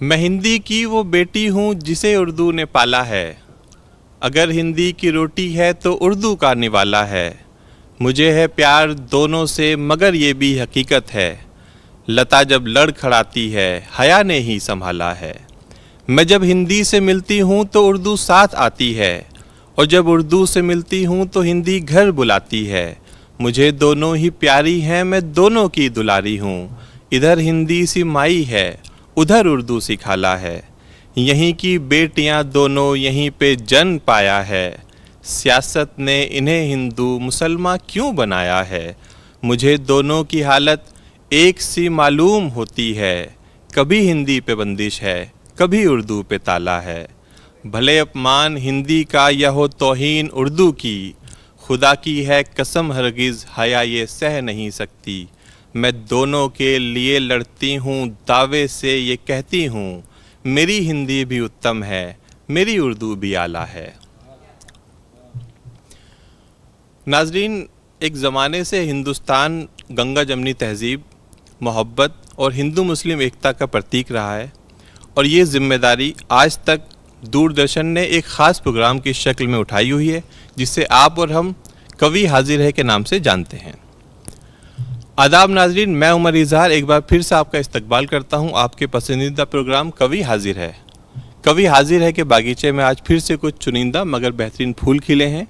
मैं हिंदी की वो बेटी हूँ जिसे उर्दू ने पाला है। अगर हिंदी की रोटी है तो उर्दू का निवाला है। मुझे है प्यार दोनों से मगर ये भी हकीकत है। लता जब लड़ खड़ाती है हया ने ही संभाला है। मैं जब हिंदी से मिलती हूँ तो उर्दू साथ आती है, और जब उर्दू से मिलती हूँ तो हिंदी घर बुलाती है। मुझे दोनों ही प्यारी हैं, मैं दोनों की दुलारी हूँ। इधर हिंदी सी माई है, उधर उर्दू सी खाला है। यहीं की बेटियां दोनों यहीं पे जन्म पाया है। सियासत ने इन्हें हिंदू मुसलमान क्यों बनाया है। मुझे दोनों की हालत एक सी मालूम होती है। कभी हिंदी पे बंदिश है, कभी उर्दू पे ताला है। भले अपमान हिंदी का या हो तौहीन उर्दू की, खुदा की है कसम हरगिज़ हया ये सह नहीं सकती। मैं दोनों के लिए लड़ती हूँ, दावे से ये कहती हूँ, मेरी हिंदी भी उत्तम है, मेरी उर्दू भी आला है। नाजरीन, एक ज़माने से हिंदुस्तान गंगा जमनी तहज़ीब, मोहब्बत और हिंदू मुस्लिम एकता का प्रतीक रहा है, और ये जिम्मेदारी आज तक दूरदर्शन ने एक ख़ास प्रोग्राम की शक्ल में उठाई हुई है, जिसे आप और हम कवि हाजिर है के नाम से जानते हैं। आदाब नाजरीन, मैं उमर इजहार एक बार फिर से आपका इस्तकबाल करता हूं आपके पसंदीदा प्रोग्राम कवि हाजिर है। कवि हाजिर है के बागीचे में आज फिर से कुछ चुनिंदा मगर बेहतरीन फूल खिले हैं।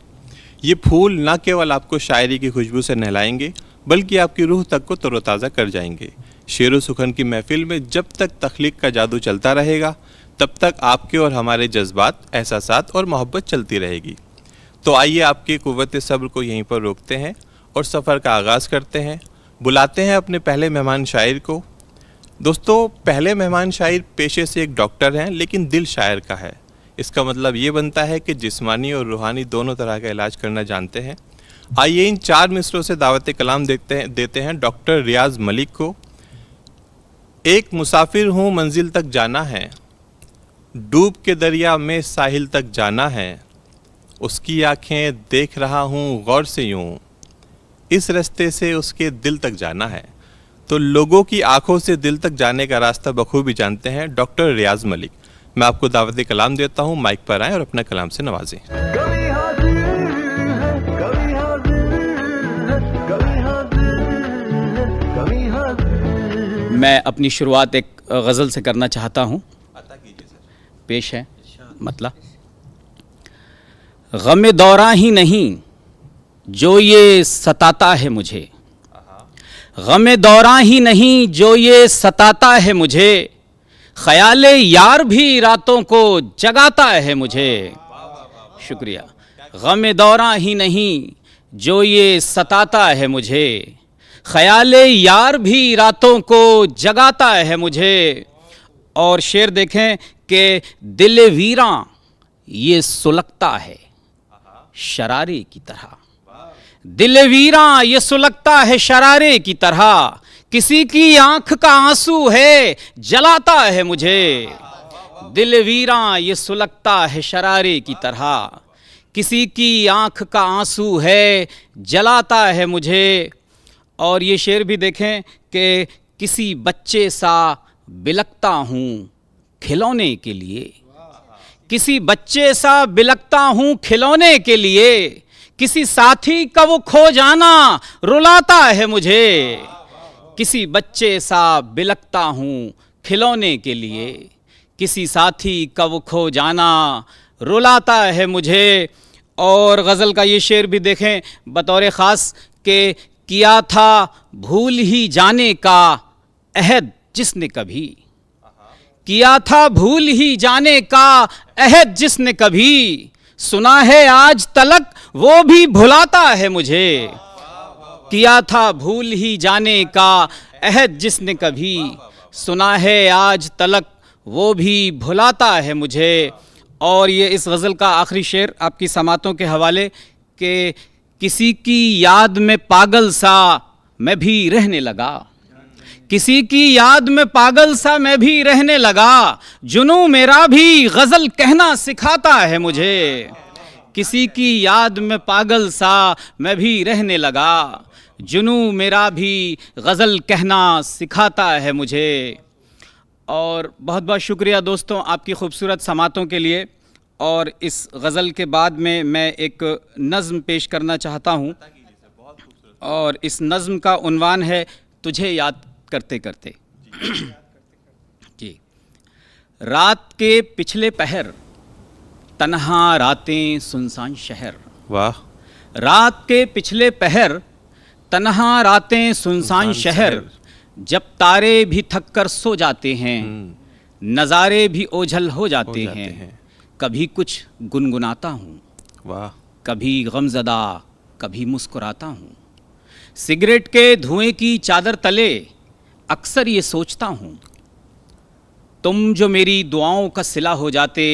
ये फूल न केवल आपको शायरी की खुशबू से नहलाएंगे, बल्कि आपकी रूह तक को तरोताज़ा कर जाएंगे। शेर व सुखन की महफिल में जब तक तख्लीक का जादू चलता रहेगा, तब तक आपके और हमारे जज्बात, एहसासात और मोहब्बत चलती रहेगी। तो आइए आपकी कुव्वत सब्र को यहीं पर रोकते हैं और सफ़र का आगाज़ करते हैं। बुलाते हैं अपने पहले मेहमान शायर को। दोस्तों, पहले मेहमान शायर पेशे से एक डॉक्टर हैं, लेकिन दिल शायर का है। इसका मतलब ये बनता है कि जिस्मानी और रूहानी दोनों तरह का इलाज करना जानते हैं। आइए इन 4 मिसरों से दावत कलाम देते हैं डॉक्टर रियाज मलिक को। एक मुसाफिर हूँ, मंजिल तक जाना है, डूब के दरिया में साहिल तक जाना है। उसकी आँखें देख रहा हूँ गौर से यूँ, इस रास्ते से उसके दिल तक जाना है। तो लोगों की आंखों से दिल तक जाने का रास्ता बखूबी जानते हैं डॉक्टर रियाज मलिक। मैं आपको दावत कलाम देता हूं, माइक पर आएं और अपना कलाम से नवाजें। मैं अपनी शुरुआत एक गज़ल से करना चाहता हूं। पेश है मतलब, गम दौरा ही नहीं जो ये सताता है मुझे, गम दौरा ही नहीं जो ये सताता है मुझे, ख्याले यार भी रातों को जगाता है मुझे। शुक्रिया। गम दौरा ही नहीं जो ये सताता है मुझे, ख्याले यार भी रातों को जगाता है मुझे। और शेर देखें कि दिल वीरां ये सुलगता है शरारे की तरह, दिल वीरां ये सुलगता है शरारे की तरह, किसी की आंख का आंसू है जलाता है मुझे। दिल वीरां ये सुलगता है शरारे की तरह, किसी की आंख का आंसू है जलाता है मुझे। और ये शेर भी देखें कि किसी बच्चे सा बिलकता हूँ खिलौने के लिए, किसी बच्चे सा बिलकता हूँ खिलौने के लिए, किसी साथी का वो खो जाना रुलाता है मुझे। किसी बच्चे सा बिलकता हूँ खिलौने के लिए, किसी साथी का वो खो जाना रुलाता है मुझे। और गज़ल का ये शेर भी देखें बतौर ख़ास कि किया था भूल ही जाने का अहद जिसने कभी, किया था भूल ही जाने का अहद जिसने कभी, सुना है आज तलक वो भी भुलाता है मुझे। किया था भूल ही जाने का अहद जिसने कभी, सुना है आज तलक वो भी भुलाता है मुझे। और ये इस गज़ल का आखिरी शेर आपकी समातों के हवाले कि किसी की याद में पागल सा मैं भी रहने लगा, किसी की याद में पागल सा मैं भी रहने लगा, जुनू मेरा भी गज़ल कहना सिखाता है मुझे। किसी की याद में पागल सा मैं भी रहने लगा, जुनू मेरा भी गज़ल कहना सिखाता है मुझे। और बहुत बहुत शुक्रिया दोस्तों आपकी खूबसूरत समातों के लिए। और इस गज़ल के बाद में मैं एक नज़्म पेश करना चाहता हूँ, और इस नज़्म का उन्वान है तुझे याद करते करते। जी। रात के पिछले पहर, तन्हा रातें सुनसान शहर। वाह। रात के पिछले पहर, तन्हा रातें सुनसान शहर। जब तारे भी थक कर सो जाते हैं, नज़ारे भी ओझल हो जाते हैं। कभी कुछ गुनगुनाता हूँ, वाह। कभी गमज़दा कभी मुस्कुराता हूँ। सिगरेट के धुएं की चादर तले अक्सर ये सोचता हूँ, तुम जो मेरी दुआओं का सिला हो जाते,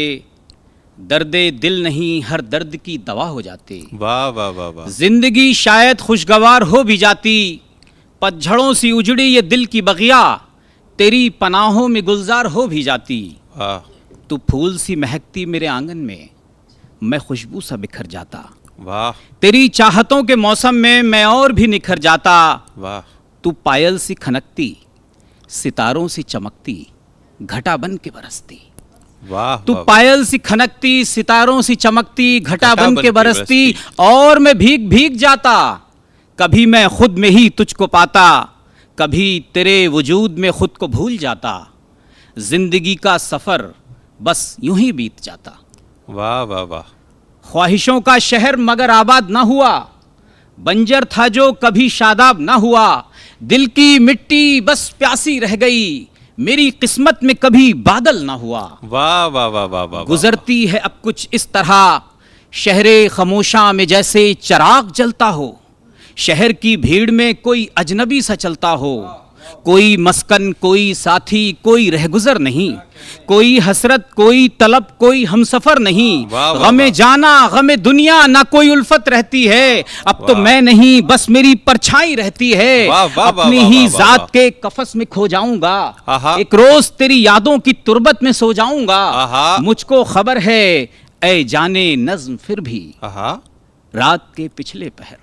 दर्दे दिल नहीं हर दर्द की दवा हो जाते। वाह वाह वाह वाह। जिंदगी शायद खुशगवार हो भी जाती, पतझड़ों सी उजड़ी ये दिल की बगिया तेरी पनाहों में गुलजार हो भी जाती। वाह। तू फूल सी महकती मेरे आंगन में, मैं खुशबू सा बिखर जाता। वाह तेरी चाहतों के मौसम में मैं और भी निखर जाता। वाह। तू पायल सी खनकती, सितारों सी चमकती, घटा बन के बरसती। वाह। तू वाह। पायल सी खनकती, सितारों सी चमकती, घटा बन के बरसती। बरसती। और मैं भीग भीग जाता, कभी मैं खुद में ही तुझको पाता, कभी तेरे वजूद में खुद को भूल जाता। जिंदगी का सफर बस यूं ही बीत जाता। वाह वाह वाह। ख्वाहिशों का शहर मगर आबाद ना हुआ, बंजर था जो कभी शादाब ना हुआ। दिल की मिट्टी बस प्यासी रह गई, मेरी किस्मत में कभी बादल ना हुआ। वाह वाह वाह वाह वाह। गुजरती है अब कुछ इस तरह, शहरे खामोशा में जैसे चिराग जलता हो। शहर की भीड़ में कोई अजनबी सा चलता हो, कोई मस्कन कोई साथी कोई रहगुजर नहीं, कोई हसरत कोई तलब कोई हमसफर नहीं। वाह, वाह, गमे वाह। जाना गमे दुनिया ना कोई उल्फत रहती है, अब तो वाह। मैं नहीं बस मेरी परछाई रहती है। वाह, वाह, वाह, अपनी वाह, ही वाह, वाह, जात वाह। के कफस में खो जाऊंगा, आहा। एक रोज तेरी यादों की तुरबत में सो जाऊंगा। आहा। मुझको खबर है ऐ जाने नज्म फिर भी, आहा। रात के पिछले पहर,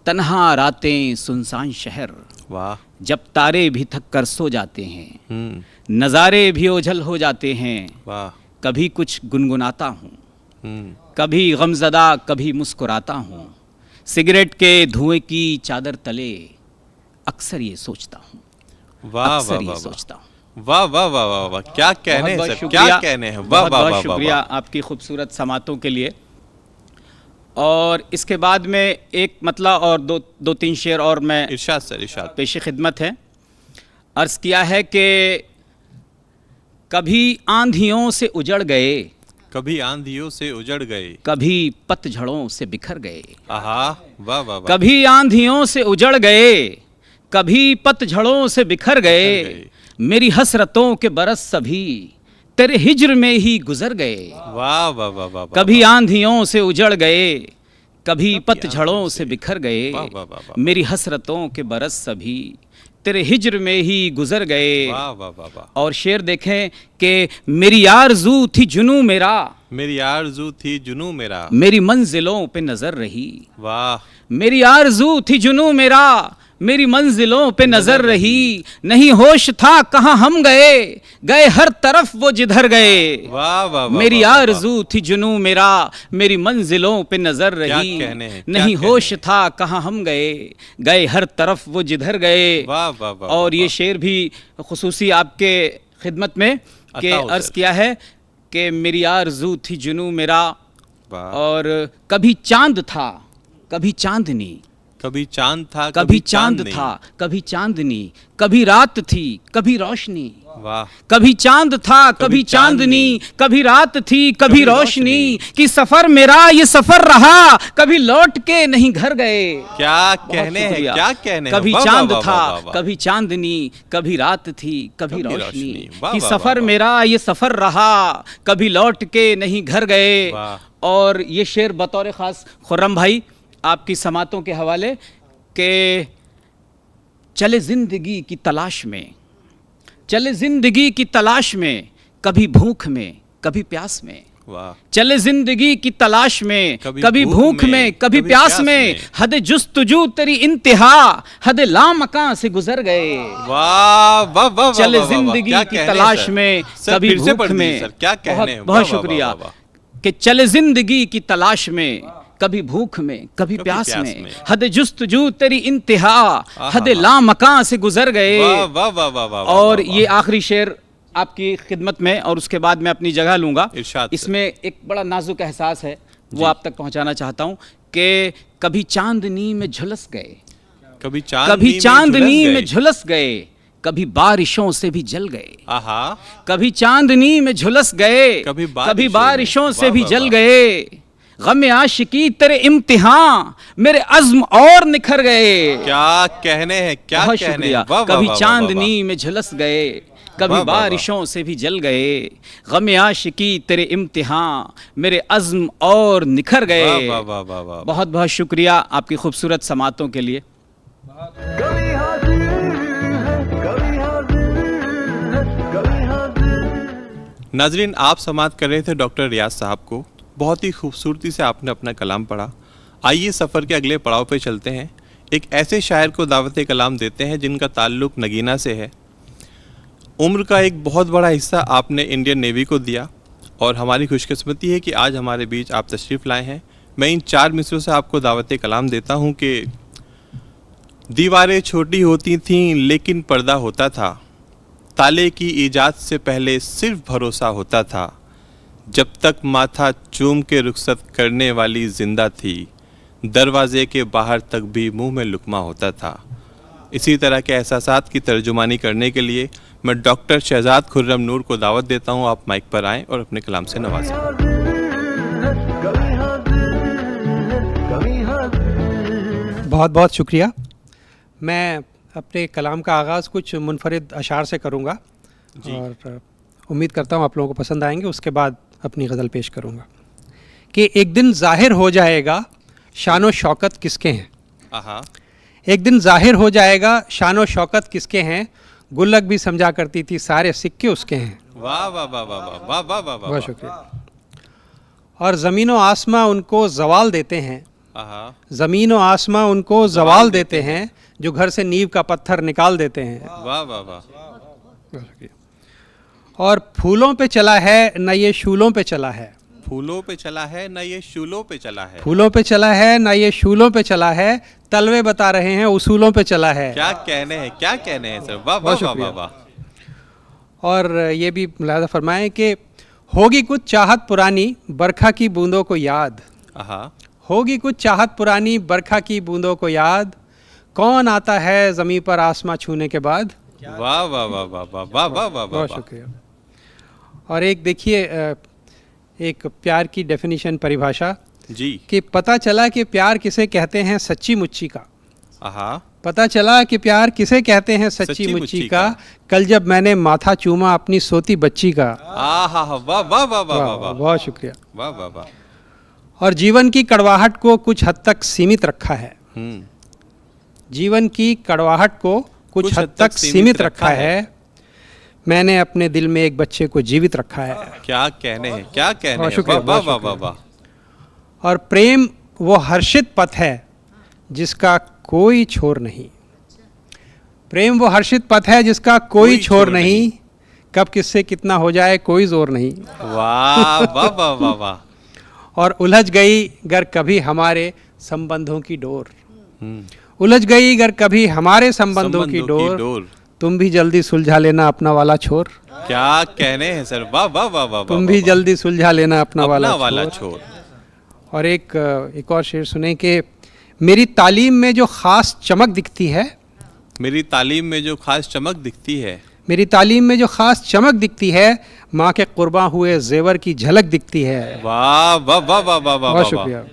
तन्हा रातें सुनसान शहर। वाह। जब तारे भी थक कर सो जाते हैं, नज़ारे भी ओझल हो जाते हैं। वाह। कभी कुछ गुनगुनाता हूँ, कभी गमज़दा कभी मुस्कुराता हूँ। सिगरेट के धुएं की चादर तले अक्सर ये सोचता हूँ, वाह अक्सर वाह ये वाह सोचता हूँ। वाह वाह वाह वाह वाह। क्या कहने हैं बहुत सर, शुक्रिया, क्या कहने हैं। वाह बहुत वाह वाह बहुत वाह शुक्रिया वाह। आपकी खूबसूरत समातों के लिए। और इसके बाद में एक मतला और दो तीन शेर और मैं इरशाद सर, इरशाद। पेश खिदमत है। अर्ज़ किया है कि कभी आंधियों से उजड़ गए, कभी आंधियों से उजड़ गए, कभी पतझड़ों से बिखर गए। आहा। वाह वाह वाह। कभी आंधियों से उजड़ गए, कभी पतझड़ों से बिखर गए। गए। मेरी हसरतों के बरस सभी तेरे हिज्र में ही गुजर गए। वाह वाह वाह वाह। कभी आंधियों से उजड़ गए, कभी पतझड़ों से बिखर गए। वाह, वाह, वाह, वाह। मेरी हसरतों के बरस सभी तेरे हिज्र में ही गुजर गए। वाह वाह वाह वाह। और शेर देखें कि मेरी आरज़ू थी जुनू मेरा, मेरी आरज़ू थी जुनू मेरा, मेरी मंजिलों पे नजर रही। वाह। मेरी आरज़ू थी जुनू मेरा, मेरी मंजिलों पे नजर रही। नहीं होश था कहाँ हम गए, गए हर तरफ वो जिधर गए। वाह वाह वाह। मेरी वाह, वाह, आरज़ू थी जुनू मेरा, मेरी मंजिलों पे नजर क्या रही। कहने हैं, क्या नहीं कहने होश हैं। था कहाँ हम गए, गए हर तरफ वो जिधर गए। वाह वाह वाह। और ये वाह। शेर भी खुसूसी आपके खिदमत में कि अता हो अर्ज़ सर। किया है कि मेरी आरज़ू थी जुनू मेरा, वाह। और कभी चांद था कभी चांदनी, कभी चांद था कभी चांद चांदनी। था कभी चांदनी, कभी रात थी कभी रोशनी। वाह। कभी चांद था कभी चांदनी, कभी रात थी कभी रोशनी। कि सफर मेरा ये सफर रहा, कभी लौट के नहीं घर गए। क्या बहुत कहने हैं, शुक्रिया। क्या कहने हैं। कभी वाह, चांद वाह, था वाह, वाह, वाह। कभी चांदनी, कभी रात थी कभी कभी रोशनी। रोशनी। वाह, कि वाह, सफर वाह, मेरा ये सफर रहा, कभी लौट के नहीं घर गए। वाह। और ये शेर बतौर खास खुर्रम भाई आपकी समातों के हवाले के चले जिंदगी की तलाश में, चले जिंदगी की तलाश में, कभी भूख में कभी प्यास में। वाह। चले जिंदगी की तलाश में, कभी कभी भूख में, कभी प्यास में, हद जुस्तजू तेरी इंतहा, हद लामकां से गुजर गए। वाह वाह वाह। चले जिंदगी की तलाश में, कभी भूख में। सर क्या कहने हैं, बहुत शुक्रिया। कि चले जिंदगी की तलाश में, कभी भूख में, कभी प्यास में, हद जुस्तजू तेरी इंतहा, हद लामकां से गुजर गए। वाह वाह वाह वाह। और ये आखिरी शेर आपकी खिदमत में, और उसके बाद मैं अपनी जगह लूंगा। इसमें एक बड़ा नाजुक एहसास है, वो आप तक पहुंचाना चाहता हूं कि कभी चांदनी में झुलस गए, कभी चांदनी में झुलस गए, कभी बारिशों से भी जल गए। कभी चांदनी में झुलस गए, कभी बारिशों से भी जल गए। गम आशिकी तेरे इम्तिहान मेरे अज़्म और निखर गए। क्या कहने हैं, क्या कहने हैं। कभी चांदनी में झुलस गए, कभी बारिशों से भी जल गए। गम आशिकी तेरे इम्तिहान मेरे अज़्म और निखर गए। बहुत बहुत शुक्रिया आपकी खूबसूरत समातों के लिए। नाजरीन, आप समात कर रहे थे डॉक्टर रियाज साहब को। बहुत ही खूबसूरती से आपने अपना कलाम पढ़ा। आइए सफ़र के अगले पड़ाव पे चलते हैं। एक ऐसे शायर को दावत कलाम देते हैं जिनका ताल्लुक़ नगीना से है। उम्र का एक बहुत बड़ा हिस्सा आपने इंडियन नेवी को दिया और हमारी खुशकिस्मती है कि आज हमारे बीच आप तशरीफ़ लाए हैं। मैं इन 4 मिसरों से आपको दावत कलाम देता हूँ कि दीवारें छोटी होती थीं लेकिन पर्दा होता था, ताले की ईजाद से पहले सिर्फ भरोसा होता था, जब तक माथा चूम के रुखसत करने वाली जिंदा थी, दरवाजे के बाहर तक भी मुंह में लुकमा होता था। इसी तरह के एहसासात की तर्जुमानी करने के लिए मैं डॉक्टर शहजाद खुर्रम नूर को दावत देता हूं। आप माइक पर आएं और अपने कलाम से नवाजें। बहुत बहुत शुक्रिया। मैं अपने कलाम का आगाज़ कुछ मुनफरिद अशार से करूँगा और उम्मीद करता हूँ आप लोगों को पसंद आएंगे। उसके बाद अपनी गज़ल पेश करूँगा कि एक दिन ज़ाहिर हो जाएगा शानो शौकत किसके हैं। एक दिन ज़ाहिर हो जाएगा शानो शौकत किसके हैं, गुल्लक भी समझा करती थी सारे सिक्के उसके हैं। वाह वाह वाह वाह वाह वाह वाह। बहुत शुक्रिया। और ज़मीन व आसमां उनको जवाल देते हैं, ज़मीन व आसमां उनको जवाल देते हैं, जो घर से नींव का पत्थर निकाल देते हैं। वाह वाह वाह। और फूलों पे चला है न ये शूलों पे चला है, फूलों पे चला है न ये शूलों पे चला है, फूलों पे चला है न ये शूलों पे चला है, तलवे बता रहे हैं उसूलों पे चला है। क्या कहने हैं, क्या कहने हैं सर। वाह वाह वाह वाह। और ये भी मुलाहज़ा फरमाएं कि होगी कुछ चाहत पुरानी बरखा की बूंदों को याद, होगी कुछ चाहत पुरानी बरखा की बूंदों को याद, कौन आता है ज़मीं पर आसमां छूने के बाद। वाह वाह वाह वाह वाह वाह वाह वाह। बहुत शुक्रिया। और एक देखिए एक प्यार की डेफिनेशन, परिभाषा जी, कि पता चला कि प्यार किसे कहते हैं सच्ची मुच्ची का। पता चला कि प्यार किसे कहते हैं सच्ची मुच्ची का, कल जब मैंने माथा चूमा अपनी सोती बच्ची का। वाह वाह वाह वाह वाह। बहुत शुक्रिया। वाह वाह वाह। और जीवन की कड़वाहट को कुछ हद तक सीमित रखा है, जीवन की कड़वाहट को कुछ हद तक सीमित रखा है, मैंने अपने दिल में एक बच्चे को जीवित रखा है। क्या कहने हैं, क्या कहने हैं। वाह वाह वाह वाह। और प्रेम वो हर्षित पथ है जिसका कोई छोर नहीं, प्रेम वो हर्षित पथ है जिसका कोई छोर नहीं, कब किससे कितना हो जाए कोई जोर नहीं। वाह वाह वाह वाह वाह। और उलझ गई गर कभी हमारे संबंधों की डोर, उलझ गई गर कभी हमारे संबंधों की डोर, तुम भी जल्दी सुलझा लेना अपना वाला छोर। क्या कहने हैं सर। वाह वाह वाह वाह। तुम भी जल्दी सुलझा लेना अपना वाला छोर। और एक और शेर सुने कि मेरी तालीम में जो खास चमक दिखती है, मेरी तालीम में जो खास चमक दिखती है, मेरी तालीम में जो खास चमक दिखती है, माँ के कुर्बान हुए जेवर की झलक दिखती है। वाह वाह वाह वाह वाह। बहुत शुक्रिया।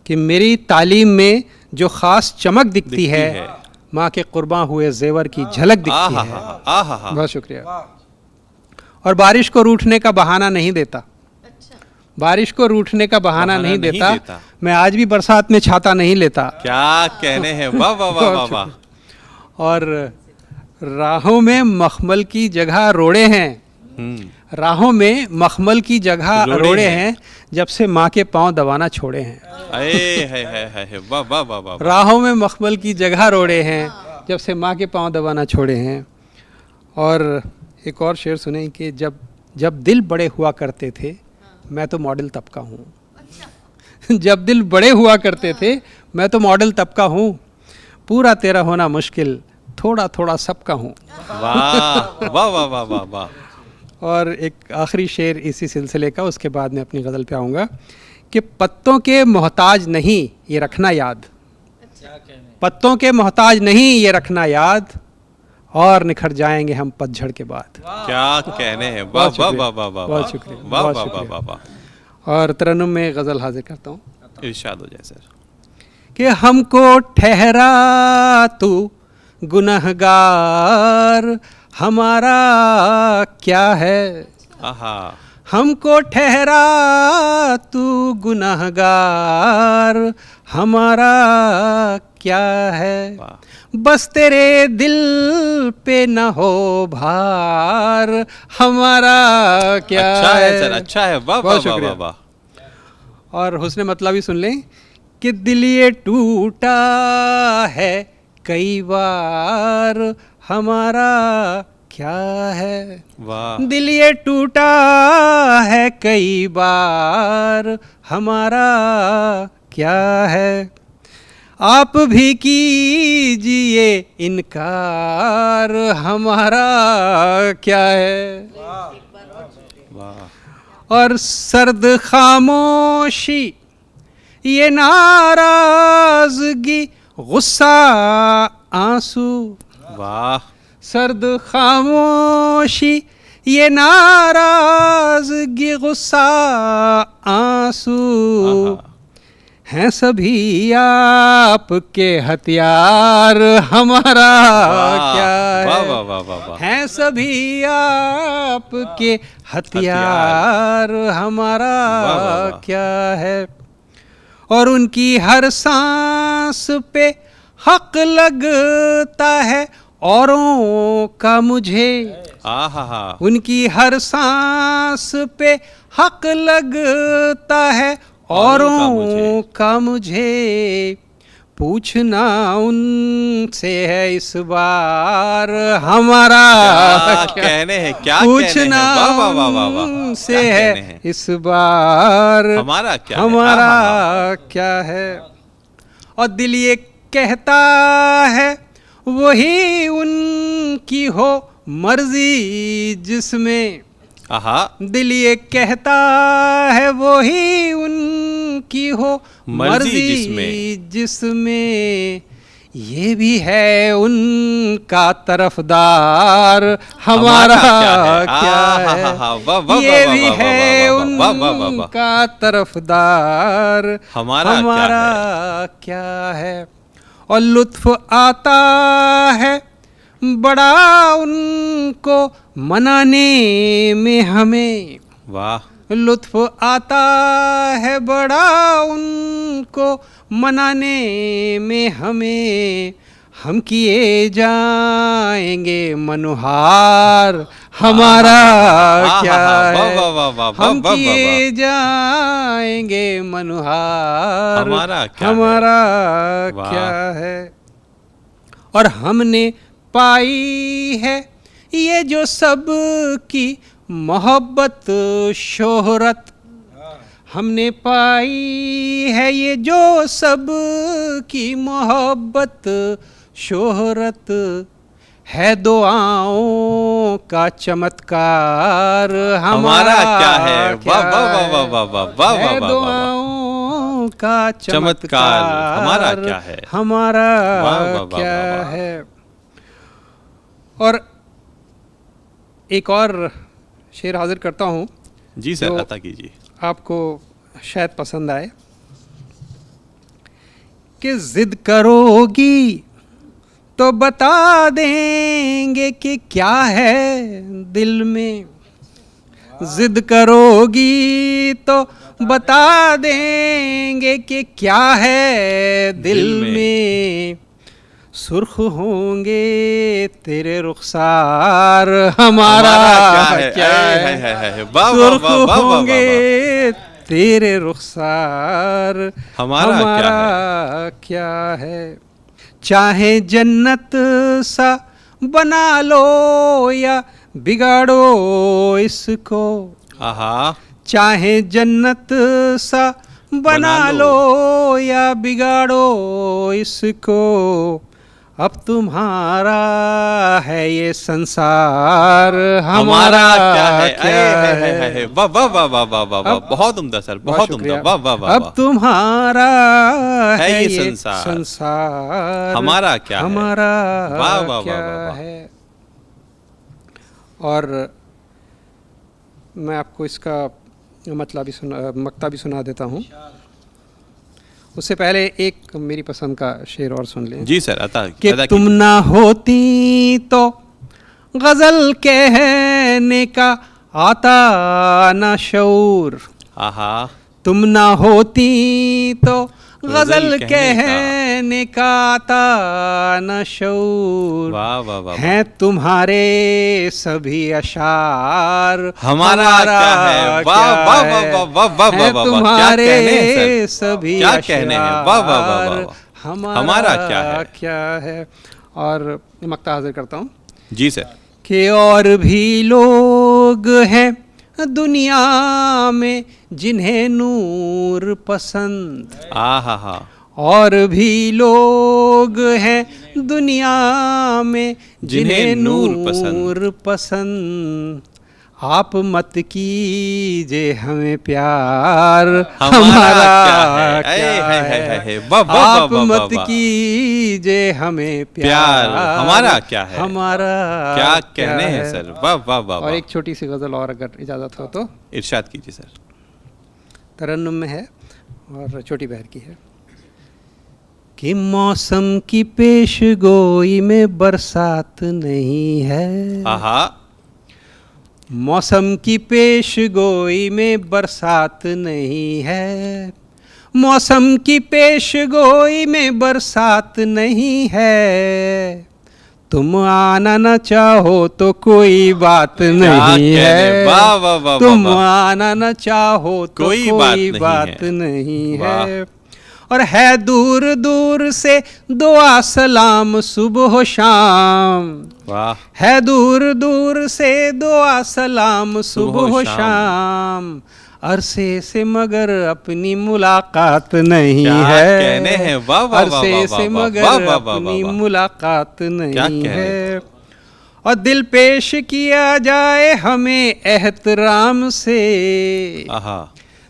कि मेरी तालीम में जो खास चमक दिखती है, माँ के कुर्बान हुए जेवर की झलक दिखती है। बहुत शुक्रिया। और बारिश को रूठने का बहाना नहीं देता, बारिश को रूठने का बहाना नहीं देता, मैं आज भी बरसात में छाता नहीं लेता। क्या कहने हैं। वाह वाह वाह वाह। और राहों में मखमल की जगह रोड़े हैं, राहों में मखमल की जगह रोड़े रोड़े हैं। हैं, जब से माँ के पाँव दबाना छोड़े हैं। है वाह वाह वाह वाह वाह। राहों में मखमल की जगह रोड़े हैं, जब से माँ के पाँव दबाना छोड़े हैं। और एक और शेर सुने कि जब जब दिल बड़े हुआ करते थे, मैं तो मॉडल तब का हूँ। जब दिल बड़े हुआ करते थे, मैं तो मॉडल तब का हूँ। पूरा तेरा होना मुश्किल, थोड़ा थोड़ा सबका हूँ। वाह वाह वाह वाह वाह वाह। और एक आखिरी शेर इसी सिलसिले का, उसके बाद मैं अपनी गज़ल पे आऊँगा कि पत्तों के मोहताज नहीं ये रखना याद, पत्तों के मोहताज नहीं ये रखना याद, और निखर जाएंगे हम पतझड़ के बाद। क्या कहने हैं, वाह बहुत वाह शुक्रिया, वाह वाह वाह बहुत शुक्रिया, वाह बहुत वाह वाह शुक्रिया। वाह वाह। और तरन्नुम में गज़ल हाजिर करता हूँ इरशाद हो जाए सर। कि हमको ठहरा तू गुनहगार, हमारा क्या है। आहा हमको ठहरा तू गुनहगार, हमारा क्या है। वाह। बस तेरे दिल पे न हो भार, हमारा क्या अच्छा है सर, अच्छा है, वाह वाह बहुत वाह शुक्रिया। वाह वाह। और हुस्न मतलब ही सुन लें कि दिल ये टूटा है कई बार, हमारा क्या है। वाह दिल ये टूटा है कई बार, हमारा क्या है। आप भी कीजिए इनकार, हमारा क्या है। वाह। और सर्द खामोशी ये नाराजगी, गुस्सा आंसू। वाह सर्द खामोशी ये नाराजगी, गुस्सा आंसू, आहा। हैं सभी आपके हथियार, हमारा वाह, क्या वाह है। वाह वाह वाह वाह। हैं सभी आपके हथियार, हमारा वाह, वाह, वाह। क्या है। और उनकी हर सांस पे हक लगता है औरों का मुझे, आहा उनकी हर सांस पे हक लगता है औरों का मुझे। पूछना उनसे है इस बार, हमारा क्या कहने हैं, क्या पूछना कहने हैं, वाह वाह वाह वाह वाह। उनसे क्या है कहने हैं। इस बार, हमारा क्या है, हमारा आहा। क्या है। और दिल ये कहता है वही उनकी हो मर्जी जिसमें, आहा दिल ये कहता है वही उनकी हो मर्जी मर्जी जिसमें, ये भी है उनका तरफदार, हमारा क्या है। वाह वाह ये वाह भी वाह है वाह वाह वाह वाह वाह। उनका तरफदार, हमारा क्या है। और लुत्फ आता है बड़ा उनको मनाने में हमें, वाह लुत्फ आता है बड़ा उनको मनाने में हमें। हम किए जाएंगे मनुहार, हमारा क्या है। वाह वाह वाह वाह हम वाह किए जाएंगे मनुहार, हमारा क्या हमारा वाह। क्या है। और हमने पाई है ये जो सब की मोहब्बत शोहरत, हमने पाई है ये जो सब की मोहब्बत शोहरत, है दुआओं का चमत्कार, हमारा क्या है। वाह वाह वाह वाह वाह वाह वाह वाह है वाह वाह। दुआओं का चमत्कार, हमारा क्या है। हमारा वाह वाह वाह क्या वाह वाह। है। और एक और शेर हाजिर करता हूँ जी सर, जो अता कीजिए। आपको शायद पसंद आए कि जिद करोगी तो बता देंगे कि क्या है दिल में, जिद करोगी तो बता देंगे कि क्या है दिल दिल में। में। सुर्ख होंगे तेरे रुखसार हमारा क्या है, सुर्ख होंगे तेरे रुखसार हमारा क्या है। चाहे जन्नत सा बना लो या बिगाड़ो इसको, चाहे जन्नत सा बना लो या बिगाड़ो इसको, अब तुम्हारा है ये संसार हमारा क्या है। वाह वाह वाह वाह वाह वाह, बहुत उम्दा सर, बहुत उम्दा, वाह वाह वाह। अब तुम्हारा है ये संसार हमारा क्या है, हमारा वाह वाह क्या वाह है। और मैं आपको इसका मक्ता भी सुना देता हूँ। उससे पहले एक मेरी पसंद का शेर और सुन लें। जी सर, कि तुम ना होती तो गजल कहने का आता ना शऊर, तुम ना होती तो गजल कहने का आता न शऊर, वाह वाह वाह, हैं तुम्हारे सभी अशार हमारा क्या है, वाह वाह वाह वाह वाह वाह, तुम्हारे सभी अशार वाह वाह वाह, हमारा क्या है। और मक्ता हाजिर करता हूँ। जी सर। कि और भी लोग हैं दुनिया में जिन्हें नूर पसंद, और भी लोग हैं दुनिया में जिन्हें नूर पसंद, आप मत कीजिए हमें प्यार हमारा क्या है, आप मत कीजिए हमें प्यार हमारा क्या है, हमारा क्या कहने हैं सर, वाह वाह वाह। और एक छोटी सी गजल और अगर इजाज़त हो तो इरशाद कीजिए सर। तरन्नुम में है और छोटी बहर की है। कि मौसम की पेशगोई में बरसात नहीं है, मौसम की पेशगोई में बरसात नहीं है, मौसम की पेशगोई में बरसात नहीं है, तुम आना न चाहो तो कोई बात नहीं है, तुम आना न चाहो तो कोई बात नहीं है। और है दूर दूर से दुआ सलाम सुबह शाम, है दूर दूर से दुआ सलाम सुबह शाम, अरसे से मगर अपनी मुलाकात नहीं है, अरसे से मगर अपनी मुलाकात नहीं है। और दिल पेश किया जाए हमें एहतराम से,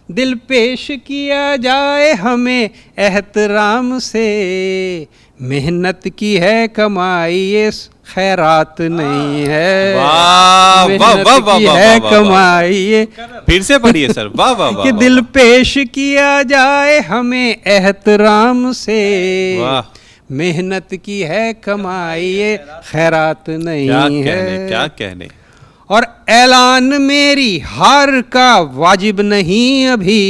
दिल पेश किया जाए हमें एहतराम से, मेहनत की है कमाई ये खैरात नहीं है, मेहनत की है कमाई ये, फिर से पढ़िए सर, वाह वाह वाह। कि दिल पेश किया जाए हमें एहतराम से, मेहनत की है कमाई ये खैरात नहीं है। क्या कहने। और ऐलान मेरी हार का वाजिब नहीं अभी,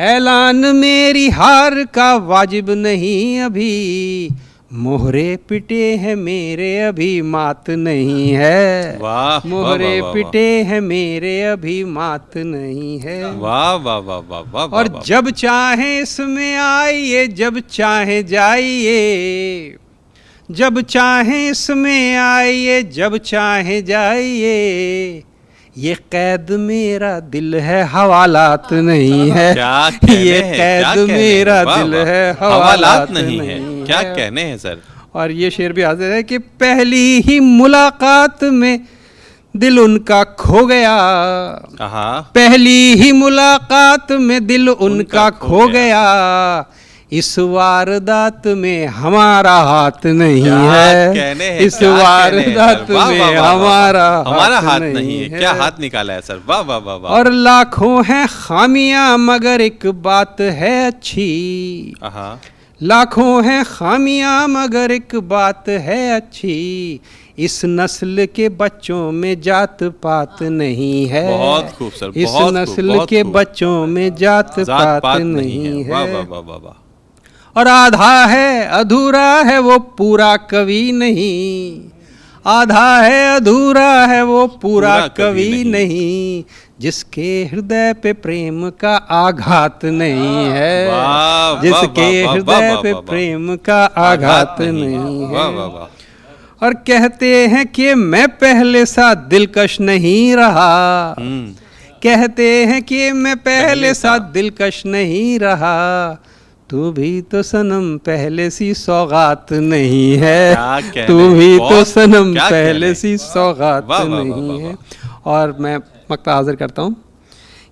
ऐलान मेरी हार का वाजिब नहीं अभी, मोहरे पिटे हैं मेरे अभी मात नहीं है, मोहरे पिटे हैं मेरे अभी मात नहीं है। वाह वाह वाह वाह वाह। और जब चाहे इसमें आइए जब चाहे जाइए, जब चाहे इसमें आइए जब चाहे जाइए, ये कैद मेरा दिल है हवालात नहीं है, ये कैद मेरा दिल है हवालात नहीं है। क्या कहने हैं सर। और ये शेर भी हाजिर है कि पहली ही मुलाकात में दिल उनका खो गया, पहली ही मुलाकात में दिल उनका खो गया, इस वारदात में हमारा हाथ नहीं है, इस वारदात में हमारा हाथ नहीं है। क्या हाथ निकाला है सर, वाह वाह वाह। और लाखों हैं खामियां मगर एक बात है अच्छी, लाखों हैं खामियां मगर एक बात है अच्छी, इस नस्ल के बच्चों में जात पात नहीं है, बहुत खूब सर, इस नस्ल के बच्चों में जात पात नहीं है। वाह वाह वाह वाह। और आधा है अधूरा है वो पूरा कवि नहीं, आधा है अधूरा है वो पूरा कवि नहीं, जिसके हृदय पे प्रेम का आघात नहीं है, वाह, जिसके वाह, वाह, हृदय वाह, पे वाह, प्रेम का आघात नहीं वाह है। वाह वाह। और कहते हैं कि मैं पहले सा दिलकश नहीं रहा, कहते हैं कि मैं पहले सा दिलकश नहीं रहा, तू भी तो सनम पहले सी सौगात नहीं है, क्या कहने, तू भी तो बहुत- सनम क्या पहले कहने। सी सौगात वाह, वाह, वाह, नहीं वाह, है। और मैं मक्ता हाजिर करता हूँ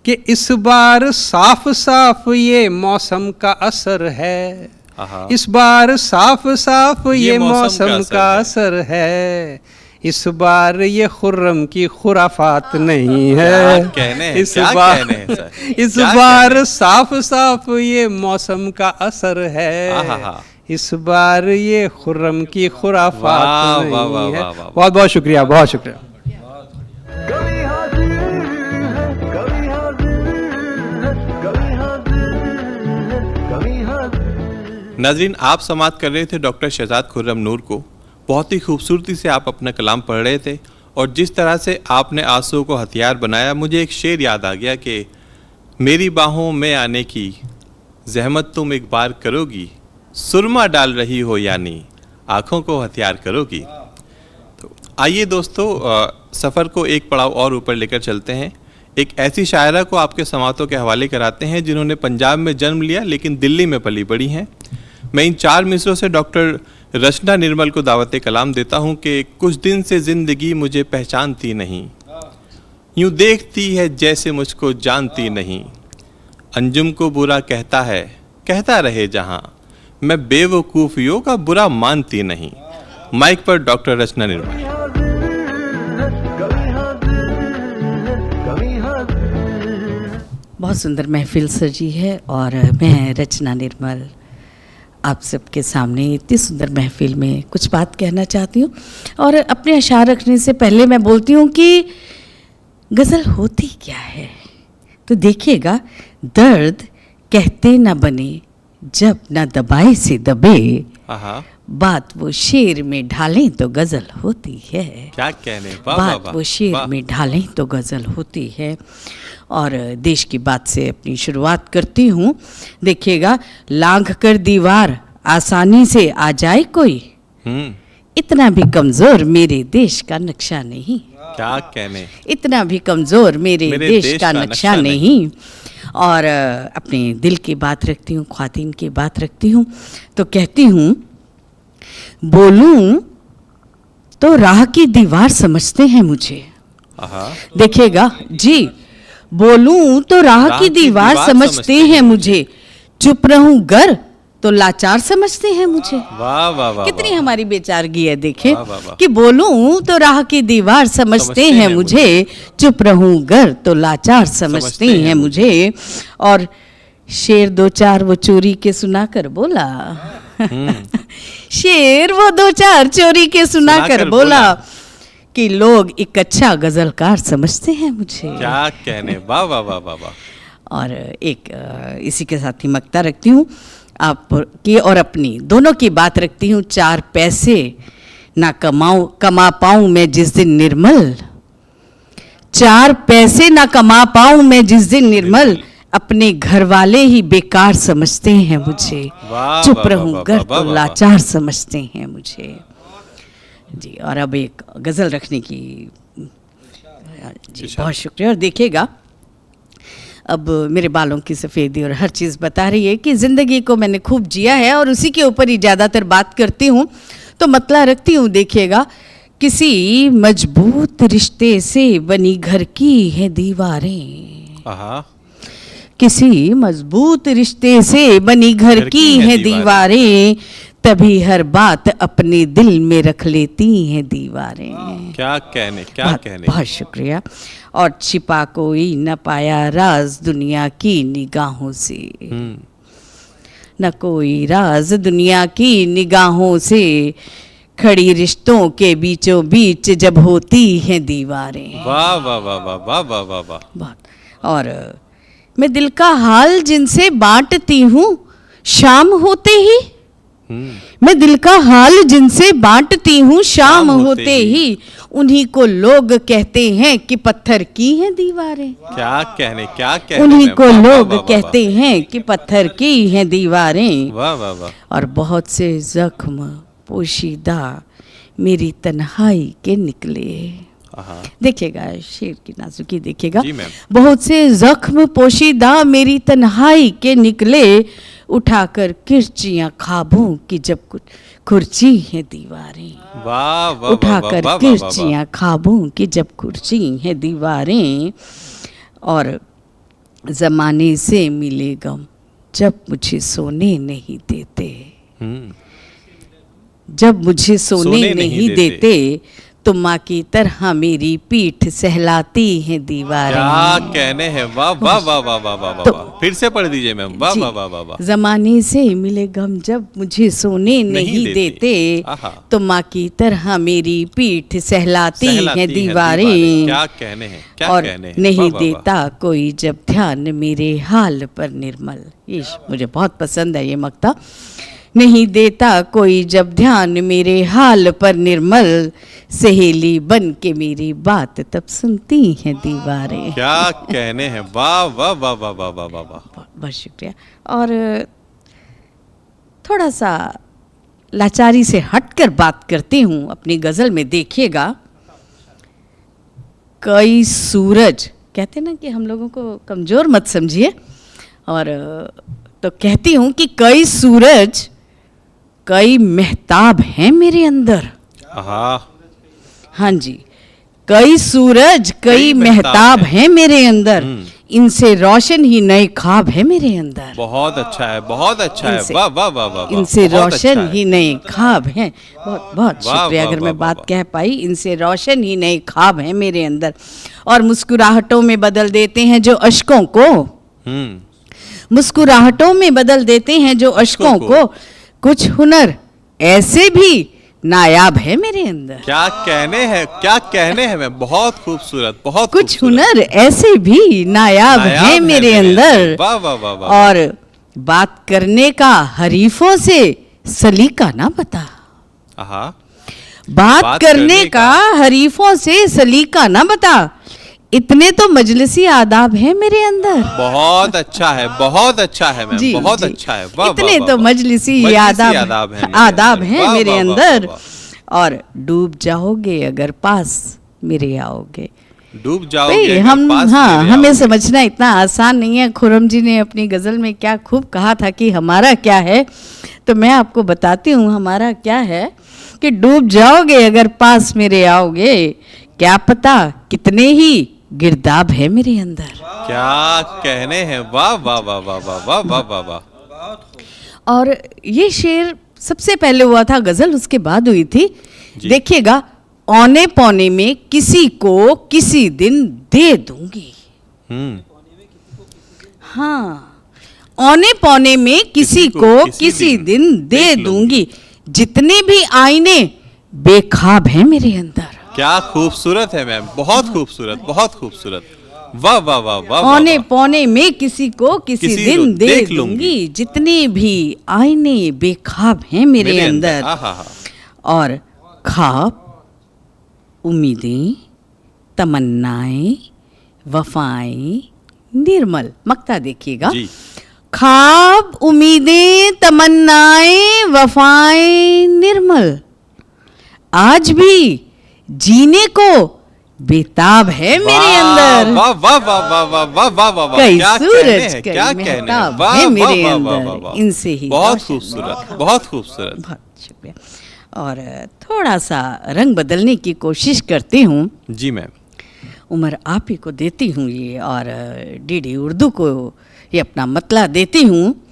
कि इस बार साफ साफ ये मौसम का असर है, आहा। इस बार साफ साफ ये मौसम मौसम का असर है, इस बार ये खुर्रम की खुराफात नहीं है, क्या कहने हैं, इस क्या बार कहने हैं सर, इस क्या बार कहने हैं। साफ साफ ये मौसम का असर है, आहा। इस बार ये खुर्रम की खुराफात वाह, नहीं वाह, वाह, है। वाह, वाह। बहुत बहुत शुक्रिया, बहुत शुक्रिया। कभी हाजिर है, कभी हाजिर है, कभी हाजिर है, कभी हाजिर। नाजरीन, आप समाअत कर रहे थे डॉक्टर शहजाद खुर्रम नूर को। बहुत ही खूबसूरती से आप अपना कलाम पढ़ रहे थे और जिस तरह से आपने आंसुओं को हथियार बनाया, मुझे एक शेर याद आ गया कि मेरी बाहों में आने की जहमत तुम एक बार करोगी, सुरमा डाल रही हो यानी आँखों को हथियार करोगी। तो आइए दोस्तों, सफ़र को एक पड़ाव और ऊपर लेकर चलते हैं। एक ऐसी शायरा को आपके समातों के हवाले कराते हैं जिन्होंने पंजाब में जन्म लिया लेकिन दिल्ली में पली बड़ी हैं। मैं इन 4 मिसरों से डॉक्टर रचना निर्मल को दावत कलाम देता हूँ कि कुछ दिन से ज़िंदगी मुझे पहचानती नहीं, यूँ देखती है जैसे मुझको जानती नहीं, अंजुम को बुरा कहता है कहता रहे जहाँ, मैं बेवकूफ़ियों का बुरा मानती नहीं। माइक पर डॉक्टर रचना निर्मल। बहुत सुंदर महफिल सजी है और मैं रचना निर्मल आप सबके सामने इतनी सुंदर महफिल में कुछ बात कहना चाहती हूँ। और अपने अशार रखने से पहले मैं बोलती हूँ कि गज़ल होती क्या है, तो देखिएगा, दर्द कहते न बने जब न दबाए से दबे, आहा, बात वो शेर में ढालें तो गज़ल होती है, क्या कहने, वाह वाह बात वाह, वो शेर वाह। में ढालें तो गज़ल होती है। और देश की बात से अपनी शुरुआत करती हूँ। देखिएगा, लांघ कर दीवार आसानी से आ जाए कोई, इतना भी कमज़ोर मेरे देश का नक्शा नहीं, क्या कहने, इतना भी कमज़ोर मेरे देश का नक्शा नहीं। और अपने दिल की बात रखती हूँ, ख्वातीन की बात रखती हूँ, तो कहती हूँ, बोलूं तो राह की दीवार समझते हैं मुझे। आहा, देखिएगा जी, बोलूं तो राह की दीवार समझते हैं मुझे, चुप रहूं गर तो लाचार समझते हैं मुझे। वाह वाह वाह, कितनी वाह। हमारी बेचारगी है, देखे वाह, वाह, वाह। कि बोलूं तो राह की दीवार समझते हैं मुझे, चुप रहूं गर तो लाचार समझते हैं मुझे। और शेर 2-4 वो चोरी के सुना कर बोला, शेर वो 2-4 चोरी के सुना कर बोला कि लोग एक अच्छा गजलकार समझते हैं मुझे। क्या कहने, वाह वाह वाह वाह वाह। और एक इसी के साथ ही मक्ता रखती हूँ आप की और अपनी, दोनों की बात रखती हूँ। 4 पैसे ना कमा पाऊँ मैं जिस दिन निर्मल, 4 पैसे ना कमा पाऊँ मैं जिस दिन निर्मल, अपने घर वाले ही बेकार समझते हैं मुझे, वाह, चुप वाह, रहूं वाह, घर वाह, तो वाह, वाह। लाचार समझते हैं मुझे जी। और अब एक गज़ल रखने की जी, बहुत शुक्रिया। और देखिएगा, अब मेरे बालों की सफ़ेदी और हर चीज़ बता रही है कि ज़िंदगी को मैंने खूब जिया है और उसी के ऊपर ही ज़्यादातर बात करती हूँ, तो मतला रखती हूँ। देखिएगा, किसी मजबूत रिश्ते से बनी घर की है दीवारें, आहा, किसी मजबूत रिश्ते से बनी घर की है दीवारें, तभी हर बात अपने दिल में रख लेती हैं दीवारें। क्या कहने, क्या बहुत, कहने। बहुत शुक्रिया। और छिपा कोई न पाया राज दुनिया की निगाहों से, न कोई राज दुनिया की निगाहों से, खड़ी रिश्तों के बीचों बीच जब होती हैं दीवारें। वाह वाह वाह वाह वाह वाह वाह वाह। बहुत। और मैं दिल का हाल जिनसे बांटती हूँ, शाम होते ही मैं दिल का हाल जिनसे बांटती हूँ, शाम होते ही उन्हीं को लोग कहते हैं कि पत्थर की हैं दीवारें। क्या कहने उन्हीं मैम। को वाह, वाह, लोग वाह, वाह, कहते हैं कि पत्थर की हैं दीवारें। वाह वाह वाह। और बहुत से जख्म पोशीदा मेरी तन्हाई के निकले। आहा, देखिएगा शेर की नाजुकी देखिएगा। जी मैम। बहुत से जख्म पोशीदा मेरी तन्हाई के निकले, उठाकर किरचियां ख्वाबों की जब कुछ खुर्ची है दीवारें। वाह वाह वाह, उठाकर वाह, वाह, वाह, किरचियां ख्वाबों की जब कुर्सी है दीवारें। और जमाने से मिले गम जब मुझे सोने नहीं देते, जब मुझे सोने नहीं देते तो माँ की तरह मेरी पीठ सहलाती हैं दीवारें। क्या कहने हैं। वाह वाह वाह वाह वाह वाह वाह, तो- वाह। फिर से पढ़ दीजिए मैम। वाह जी, वाह वाह वाह वाह। जमाने से मिले गम जब मुझे सोने नहीं देते आहा। तो माँ की तरह मेरी पीठ सहलाती सहलाती हैं हैं दीवारें। क्या कहने हैं। क्या और कहने हैं। नहीं वाह, वाह, वाह। देता कोई जब ध्यान मेरे हाल पर निर्मल। ये मुझे बहुत पसंद है ये मक्ता। नहीं देता कोई जब ध्यान मेरे हाल पर निर्मल, सहेली बन के मेरी बात तब सुनती हैं दीवारें। क्या कहने हैं। वाह वाह वाह वाह वाह वाह वाह वाह। बहुत बहुत शुक्रिया। और थोड़ा सा लाचारी से हटकर बात करती हूँ अपनी गज़ल में। देखिएगा, कई सूरज, कहते ना कि हम लोगों को कमज़ोर मत समझिए, और तो कहती हूँ कि कई सूरज कई मेहताब हैं मेरे अंदर। आहा, हाँ जी, कई सूरज कई मेहताब हैं मेरे अंदर, इनसे रोशन ही नए ख्वाब है मेरे अंदर। बहुत अच्छा है, बहुत अच्छा है। इनसे- वाह वाह वाह वाह वाह, इनसे बहुत रोशन अच्छा है। ही नए ख्वाब हैं। बहुत बहुत वाह, शुक्रिया वाह, अगर वाह, मैं वाह, बात कह पाई। इनसे रोशन ही नए ख्वाब हैं मेरे अंदर, और मुस्कुराहटों में बदल देते हैं जो अश्कों को, मुस्कुराहटों में बदल देते हैं जो अश्कों को। कुछ हुनर ऐसे भी नायाब है मेरे अंदर। क्या कहने हैं। क्या कहने हैं मैम। बहुत खूबसूरत, बहुत कुछ खूबसूरत। हुनर ऐसे भी नायाब नायाब है मेरे अंदर। वाह वाह वाह वाह। और बात करने का हरीफों से सलीका ना बता। आहा, बात करने का हरीफों से सलीका ना बता, इतने तो मजलिसी आदाब है मेरे अंदर। बहुत अच्छा है, बहुत अच्छा है मैम। जी, बहुत जी। अच्छा है। वाह इतने वाह, वाह, तो वाह। मजलिसी आदाब आदाब हैं वाह, मेरे वाह, वाह, अंदर। वाह, और डूब जाओगे अगर पास मेरे आओगे। डूब जाओगे भाई अगर हम, पास हाँ, मेरे हमें आओगे। समझना इतना आसान नहीं है। खुर्रम जी ने अपनी गज़ल में क्या खूब कहा था कि हमारा क्या है, तो मैं आपको बताती हूँ हमारा क्या है कि डूब जाओगे अगर पास मेरे आओगे, क्या पता कितने ही गिरदाब है मेरे अंदर। क्या कहने हैं। वाह वाह वाह वाह वाह वाह वाह वाह वाह। और ये शेर सबसे पहले हुआ था गज़ल, उसके बाद हुई थी। जी। देखिएगा, औने पौने में किसी को किसी दिन दे दूंगी। हाँ, औने पौने में किसी को किसी दिन दे दूंगी, जितने भी आईने बेखाब हैं मेरे अंदर। क्या खूबसूरत है मैम। बहुत खूबसूरत, बहुत खूबसूरत। वाह वाह वाह वाह। औने पौने में किसी को किसी किसी दिन दिन दे देख दूंगी, लूंगी। जितने भी आईने बेखाब हैं मेरे अंदर। आहा, और ख्वाब, उम्मीदें, तमन्नाएं, वफाएं निर्मल। मक्ता देखिएगा, जी। ख्वाब, उम्मीदें, तमन्नाएं, वफाएं निर्मल, आज भी जीने को बेताब है मेरे अंदर। वाह वाह वाह वाह वाह वाह वाह वाह वाह। कई क्या कहने सूरज हैं, कई क्या कहने हैं। मेहताब वाह है वाह मेरे वाह वाह अंदर, वाह वाह। इनसे ही बहुत रोशन खूबसूरत, बहुत खूबसूरत। बहुत शुक्रिया। और थोड़ा सा रंग बदलने की कोशिश करती हूँ। जी मैम। उम्र आप ही को देती हूँ ये, और डीडी उर्दू को ये अपना मतला देती हूँ।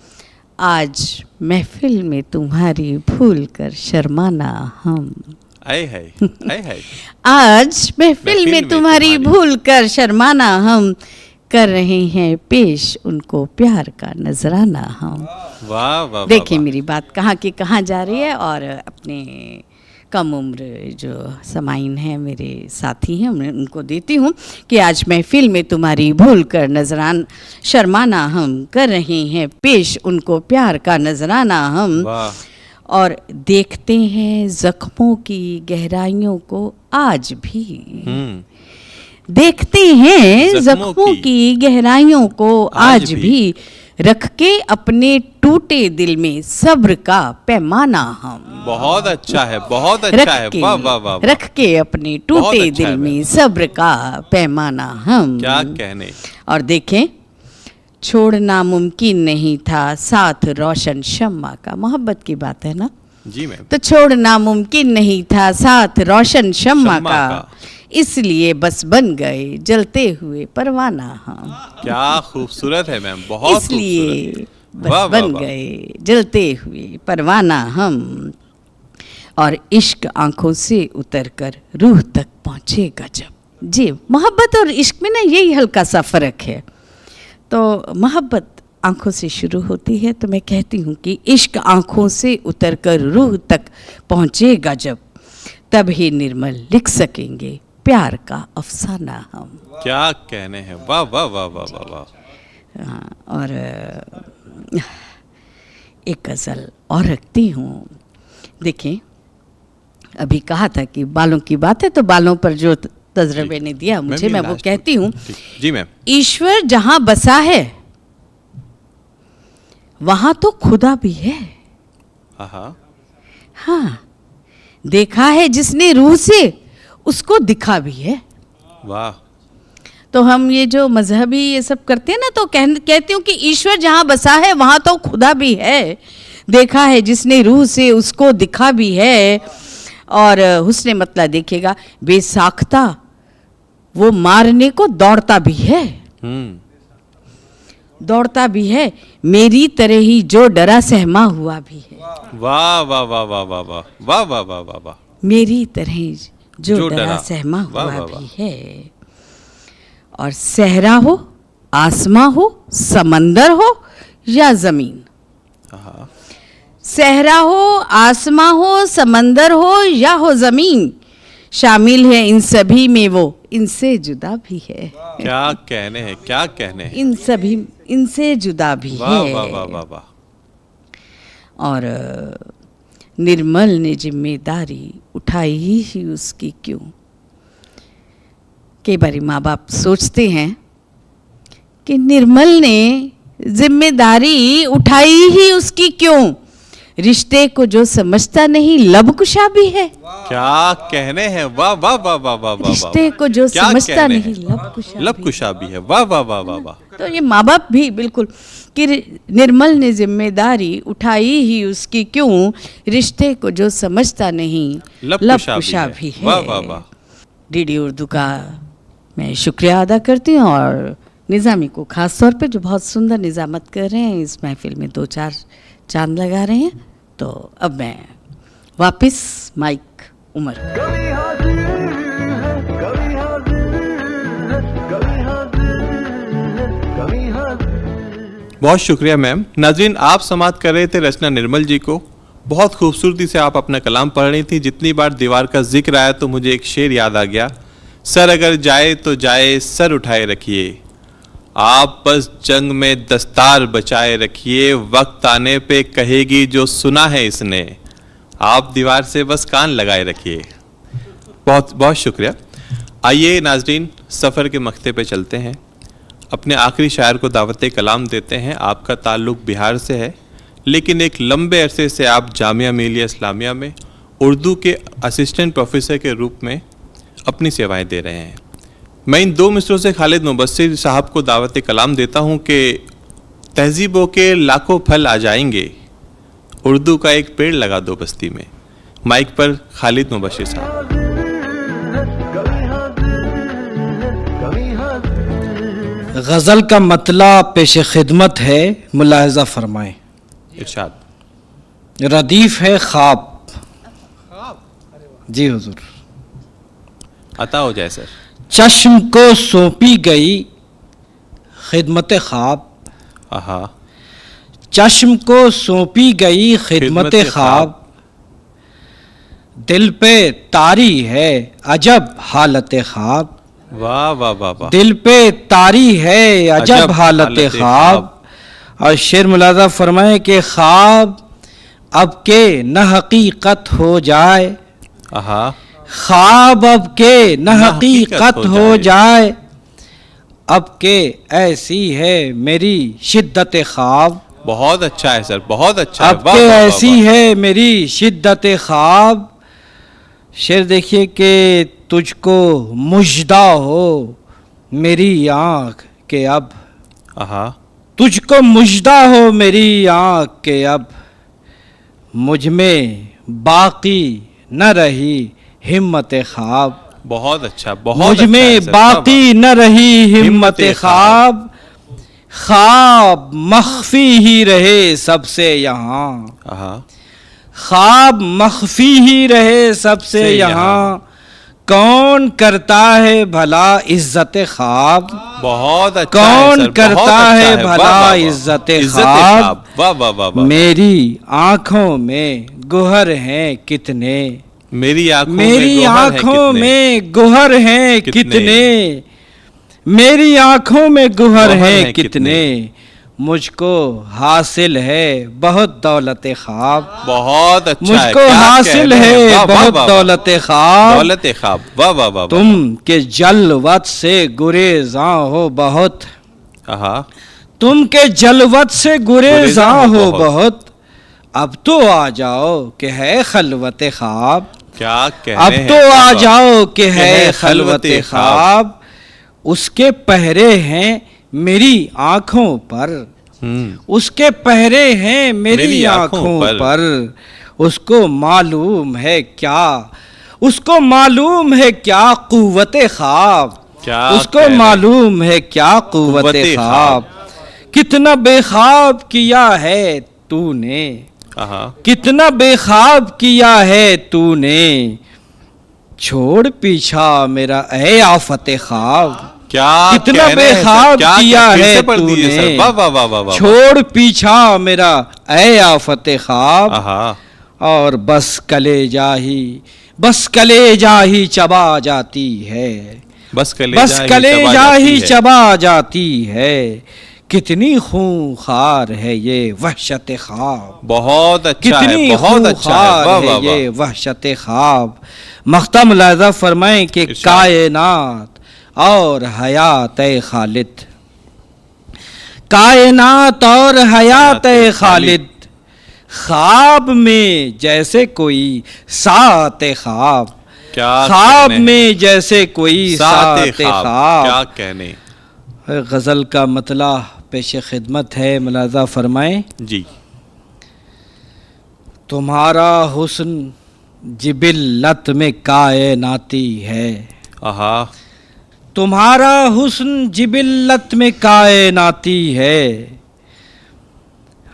आज महफिल में तुम्हारी भूल कर शर्माना हम, आए है, आए है। आज महफिल में तुम्हारी भूल कर शर्माना हम, कर रहे हैं पेश उनको प्यार का नजराना हम। वाह वाह। देखिए मेरी बात कहाँ की कहाँ जा रही है, और अपने कम उम्र जो समाइन हैं, मेरे साथी हैं, मैं उनको देती हूँ कि आज महफिल में तुम्हारी भूल कर नजरान शर्माना हम कर रहे हैं पेश उनको प्यार का नजराना हम। वाह, और देखते हैं जख्मों की गहराइयों को आज भी, देखते हैं जख्मों की गहराइयों को आज भी, रख के अपने टूटे दिल में सब्र का पैमाना हम। बहुत अच्छा है, बहुत अच्छा है, वाह वाह वाह, रख के अपने बहुत टूटे अच्छा है दिल में सब्र का पैमाना हम। क्या कहने। और देखें, छोड़ना मुमकिन नहीं था साथ रोशन शम्मा का, मोहब्बत की बात है ना, जी मैम, तो छोड़ना मुमकिन नहीं था साथ रोशन शम्मा शम्मा का, का। इसलिए बस बन गए जलते हुए परवाना हम। क्या खूबसूरत है मैम, बहुत इसलिए खूबसूरत। बस वाह, वाह, बन वाह। गए जलते हुए परवाना हम, और इश्क आंखों से उतरकर रूह तक पहुँचेगा जब। जी, मोहब्बत और इश्क में ना यही हल्का सा फ़र्क है। तो मोहब्बत आंखों से शुरू होती है, तो मैं कहती हूँ कि इश्क आंखों से उतरकर रूह तक पहुँचेगा जब, तब ही निर्मल लिख सकेंगे प्यार का अफसाना हम। क्या कहने हैं, वाह वाह वाह वाह वाह वाह। हाँ, और एक गज़ल और रखती हूँ। देखें, अभी कहा था कि बालों की बात है, तो बालों पर जो तजरबे ने दिया मुझे, मैम, ये मैं वो लास्ट कहती हूँ, जी मैम, ईश्वर जहाँ बसा है वहाँ तो खुदा भी है। हाँ, हाँ, देखा है जिसने रूह से उसको दिखा भी है। वाह, तो हम ये जो मजहबी ये सब करते हैं ना, तो कहती हूँ कि ईश्वर जहाँ बसा है वहाँ तो खुदा भी है, देखा है जिसने रूह से उसको दिखा भी है। और हुस्ने मतला देखिएगा, बेसाख्ता वो मारने को दौड़ता भी है, दौड़ता भी है, मेरी तरह ही जो डरा सहमा हुआ भी है। वाह वाह वाह वाह वाह वाह वाह वाह वाह वाह वाह, मेरी तरह जो जो डरा डरा, सहमा वाह, हुआ वाह, भी है। और सहरा हो, आसमां हो, समंदर हो या जमीन, हाँ, सहरा हो, आसमां हो, समंदर हो या हो जमीन, शामिल है इन सभी में वो इनसे जुदा भी है। क्या कहने हैं, क्या कहने हैं, इन सभी इनसे जुदा भी वाह है। वाह वाह वाह वाह। और निर्मल ने जिम्मेदारी उठाई ही उसकी क्यों। कई बार माँ बाप सोचते हैं कि निर्मल ने जिम्मेदारी उठाई ही उसकी क्यों, रिश्ते को जो समझता नहीं लबकुशा भी है। क्या कहने हैं, वाह वाह वाह वाह वाह वाह, रिश्ते को जो क्या समझता कहने नहीं हैं? लबकुशा भी लबकुशा भी है, वाह वाह वाह वाह वाह। है। तो ये माँ बाप भी बिल्कुल कि निर्मल ने जिम्मेदारी उठाई ही उसकी क्यों, रिश्ते को जो समझता नहीं लबकुशा भी है। वाह वाह वाह। डीडी उर्दू का मैं शुक्रिया अदा करती हूँ, और निज़ामी को ख़ास तौर पे जो बहुत सुंदर निज़ामत कर रहे हैं, इस महफिल में 2-4 चांद लगा रहे हैं। तो अब मैं वापस माइक उमर। कभी हाजिर है, कभी हाजिर है, कभी हाजिर है, कभी हाजिर। बहुत शुक्रिया मैम। नाज़रीन, आप समाअत कर रहे थे रचना निर्मल जी को, बहुत खूबसूरती से आप अपना कलाम पढ़ रही थी। जितनी बार दीवार का जिक्र आया तो मुझे एक शेर याद आ गया, सर अगर जाए तो जाए सर उठाए रखिए, आप बस जंग में दस्तार बचाए रखिए, वक्त आने पे कहेगी जो सुना है इसने, आप दीवार से बस कान लगाए रखिए। बहुत बहुत शुक्रिया। आइए नाज़रीन, सफ़र के मख्ते पे चलते हैं, अपने आखिरी शायर को दावत कलाम देते हैं। आपका ताल्लुक़ बिहार से है, लेकिन एक लंबे अरसे से आप जामिया मिलिया इस्लामिया में उर्दू के असिस्टेंट प्रोफेसर के रूप में अपनी सेवाएं दे रहे हैं। मैं इन 2 मिसरों से खालिद मुबस्सिर साहब को दावत कलाम देता हूं कि तहजीबों के लाखों फल आ जाएंगे, उर्दू का एक पेड़ लगा दो बस्ती में। माइक पर खालिद मुबस्सिर साहब। कभी हाजिर है, कभी हाजिर। गज़ल का मतला पेश खिदमत है, मुलाहजा फरमाएं। इरशाद। रदीफ है ख्वाब। जी हुजूर। अता हो जाए सर। चश्म को सौंपी गई खिदमत ख्वाब, आहा, चश्म को सौंपी गई खिदमत खिदमत ख्वाब, दिल पे तारी है अजब हालत ख्वाब। वाह वाह वाह वाह। दिल पे तारी है अजब अजब हालत हालत ख्वाब। और शेर मुलाजा फरमाए कि ख्वाब अब के न हकीकत हो जाए, आहा। ख्वाब अब के न हकीकत हकीकत हो हो जाए। जाए, अब के ऐसी है मेरी शिद्दत ख्वाब। बहुत अच्छा है सर, बहुत अच्छा है। अब वाह के वाह वाह ऐसी वाह। है मेरी शिद्दत ख्वाब। शेर देखिए कि तुझको मुजदा हो मेरी आँख के अब, आहा। तुझको मुजदा हो मेरी आँख के अब, मुझ में बाकी न रही हिम्मत ख्वाब। बहुत अच्छा, बहुत मुझ अच्छा है में सर, बाकी न रही हिम्मत हिम्मत ख्वाब। ख्वाब मख्फी ही रहे सबसे यहाँ, आहा। ख्वाब मख्फी ही रहे सबसे से यहाँ, कौन करता है भला इज्जत ख्वाब। बहुत अच्छा कौन है सर, करता बहुत अच्छा है वाह, भला वाह, वाह। इज्जत ख्वाब। ख्वाब। वाह वाह वाह वाह। मेरी आंखों में गुहर हैं कितने, मेरी आंखों मेरी में गोहर हैं आंखों कितने। में गुहर हैं कितने। कितने, मेरी आंखों में गुहर गोहर हैं हैं कितने, मुझको हासिल है बहुत दौलत ख्वाब। बहुत अच्छा है, मुझको क्या हासिल कहने हैं। है वाह, वाह, बहुत वाह, वाह। दौलत ख्वाब। दौलत ख्वाब। वाह वाह वाह वाह। तुम के जलवत से गुरेज़ां हो बहुत, आहा। तुम के जलवत से गुरेज़ां गुरेज़ां हो हो बहुत, अब तो आ जाओ कि है खलवत ख्वाब। क्या कहने अब हैं। तो वाह, आ वाह। जाओ कि कि है है खलवत खलवत ख्वाब। उसके पहरे हैं मेरी आंखों पर, उसके पहरे हैं मेरी मेरी आँखों आंखों पर। पर, उसको मालूम है क्या, उसको मालूम है क्या कुव्वत ख्वाब। क्या उसको कहने। मालूम है क्या कुव्वत कुव्वत ख्वाब। कितना बेख्वाब किया है तूने, आहा। कितना बेख्वाब किया है तूने, छोड़ पीछा मेरा ए आफत ख्वाब। क्या कितना कहने हैं सर, बेख्वाब क्या किया फिर है से पढ़ दीजिए तूने, सर। वाह वाह वाह वाह वाह। छोड़ पीछा मेरा ए आफत ख्वाब। आहा। और बस कलेजा ही चबा जाती है, बस बस कलेजा ही चबा जाती है, कितनी खूंखार है ये वहशत ख्वाब। बहुत अच्छा है, कितनी बहुत अच्छा है। वाह खूंखार वाह है ये वाह। वहशत ख्वाब। मख्ता मुलाजा फरमाएं कि इरशाद। कायनात और हयात खालिद, कायनात और हयात हयात खालिद, ख्वाब में जैसे कोई सात ख्वाब। क्या ख्वाब कहने हैं। में जैसे कोई सात सात ख्वाब। ख्वाब। क्या कहने। गज़ल का मतला पेश खिदमत है, मुलाजा फरमाएं। जी। तुम्हारा हुस्न जिबिल्लत में कायनाती है, आहा। तुम्हारा हुस्न जिबिल्लत में कायनाती है,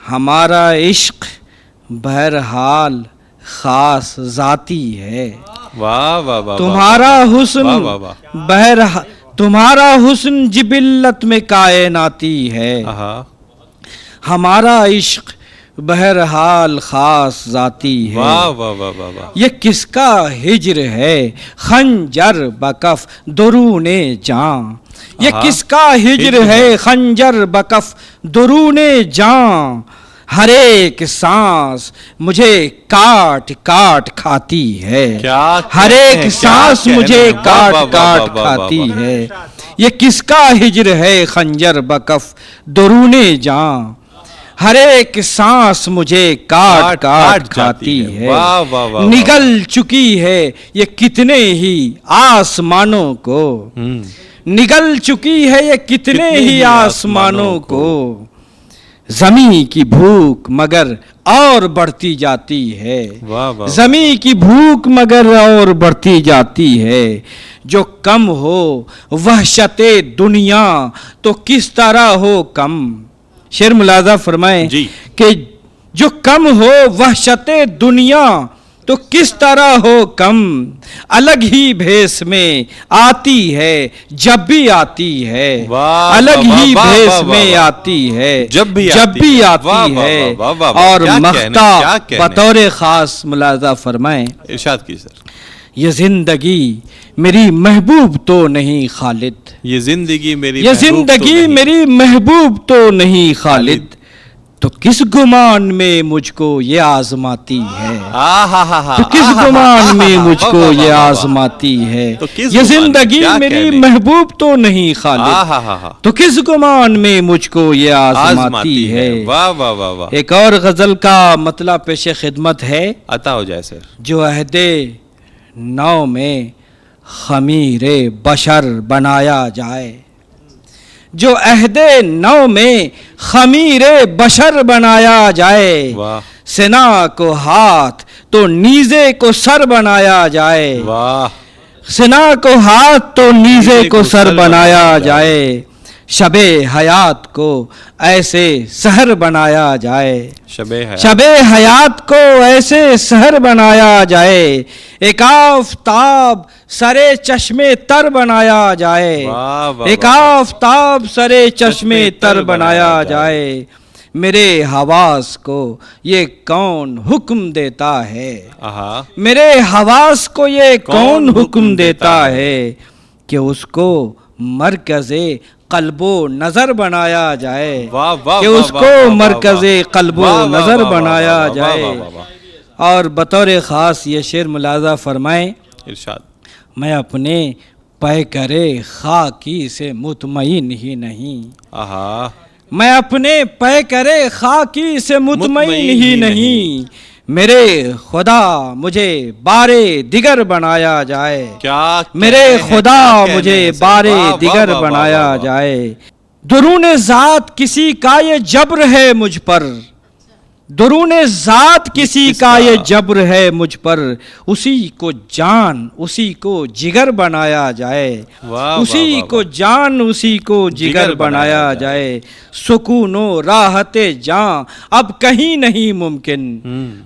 हमारा इश्क बहरहाल खास जाती है। वाह वाह वाह। तुम्हारा हुस्न वाह वाह वाह। तुम्हारा हुस्न जिबिल्लत में कायनाती है, आहा। हमारा इश्क बहरहाल खास जाती है। वाह वाह वाह वाह वाह। ये किसका हिज्र है खंजर बकफ दुरूने जां, ये आहा। किसका हिज्र हिज्र है है। खंजर बकफ दुरूने जां, हर एक सांस मुझे काट काट खाती है। क्या हर कहने एक हैं, सांस क्या मुझे कहने हैं। वाह, काट वाह, वाह, काट वाह, वाह, खाती वाह। है। ये किसका हिज्र है खंजर बकफ दुरूने जां, हर एक सांस मुझे काट काट खाती है। वाह वाह वाह। निगल चुकी है ये कितने ही आसमानों को, निगल चुकी है ये कितने ही आसमानों को, जमी की भूख मगर और बढ़ती जाती है। वाह वाह। जमी की भूख मगर और बढ़ती जाती है, जो कम हो वहशते दुनिया तो किस तरह हो कम। शेर मुलाजा फरमाए जी। कि जो कम हो वहशते दुनिया तो किस तरह हो कम, अलग ही भेष में आती है जब भी आती है, वाह, अलग वाह, ही वाह, भेष वाह, में वाह, आती है जब भी वाह, आती है। वाह, वाह, वाह, और क्या मख्ता कहने। बतौर खास मुलाजा फरमाएं, इरशाद की सर। ये जिंदगी मेरी महबूब तो नहीं खालिद, ये जिंदगी मेरी ये महबूब तो जिंदगी नहीं। मेरी महबूब तो नहीं खालिद, तो किस गुमान में मुझको ये आजमाती है, तो किस गुमान में मुझको ये आजमाती है, तो किस ये गुमान में, जिंदगी क्या मेरी कहने। महबूब तो नहीं खालिद, तो किस गुमान में मुझको ये आजमाती है। वाह वाह वाह वाह। एक और गजल का मतलब पेश खिदमत है, अता हो जाए सर। जो अहदे नौ में खमीरे बशर बनाया जाए, जो अहदे नौ में खमीरे बशर बनाया जाए, वाह सेना को हाथ तो नीजे को सर बनाया जाए, वाह। सेना को हाथ तो नीजे को सर बनाया जाए, शबे हयात को ऐसे सहर बनाया जाए, शबे हयात को ऐसे सहर बनाया जाए, एक आफताब सरे चश्मे तर बनाया जाए, एक आफताब सरे चश्मे तर बनाया जाए, मेरे हवास को ये कौन हुक्म देता है, मेरे हवास को ये कौन हुक्म देता है कि उसको मरकज़े कल्बो नजर बनाया जाए, कि उसको मरकज़े कल्बो नजर बनाया जाए। और बतौर ख़ास ये शेर मुलाजा फरमाएं, इरशाद। मैं अपने पै करे खाकी से मुतमईन ही नहीं, मैं अपने पै करे खाकी से मुतमईन ही नहीं, मेरे खुदा मुझे बारे दिगर बनाया जाए, क्या मेरे खुदा मुझे बारे दिगर बनाया जाए, दुरूने ज़ात किसी का ये जब्र है मुझ पर, दुरूने ज़ात किसी का ये जब्र है मुझ पर, उसी को जान उसी को जिगर बनाया जाए, उसी को जान उसी को जिगर बनाया जाए, सुकूनो राहते जां अब कहीं नहीं मुमकिन,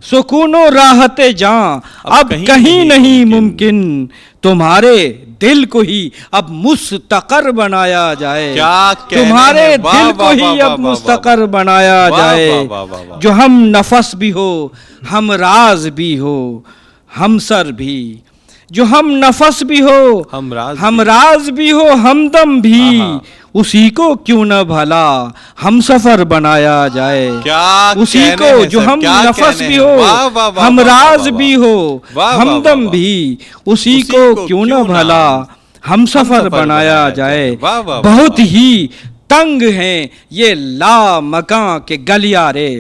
सुकूनो राहते जां अब कहीं नहीं मुमकिन, तुम्हारे दिल को ही अब मुस्तकर बनाया जाए, तुम्हारे दिल को ही अब मुस्तकर बनाया जाए, जो हम नफस भी हो हम राज भी हो हम सर भी, जो हम नफस भी हो हम राज भी हो हमदम भी, उसी को क्यों न भला हम सफर बनाया जाए, उसी को जो हम नफस भी हो हम राज भी हो हमदम भी, उसी को क्यों न भला हम सफर बनाया जाए। बहुत ही तंग हैं ये लामकां के गलियारे,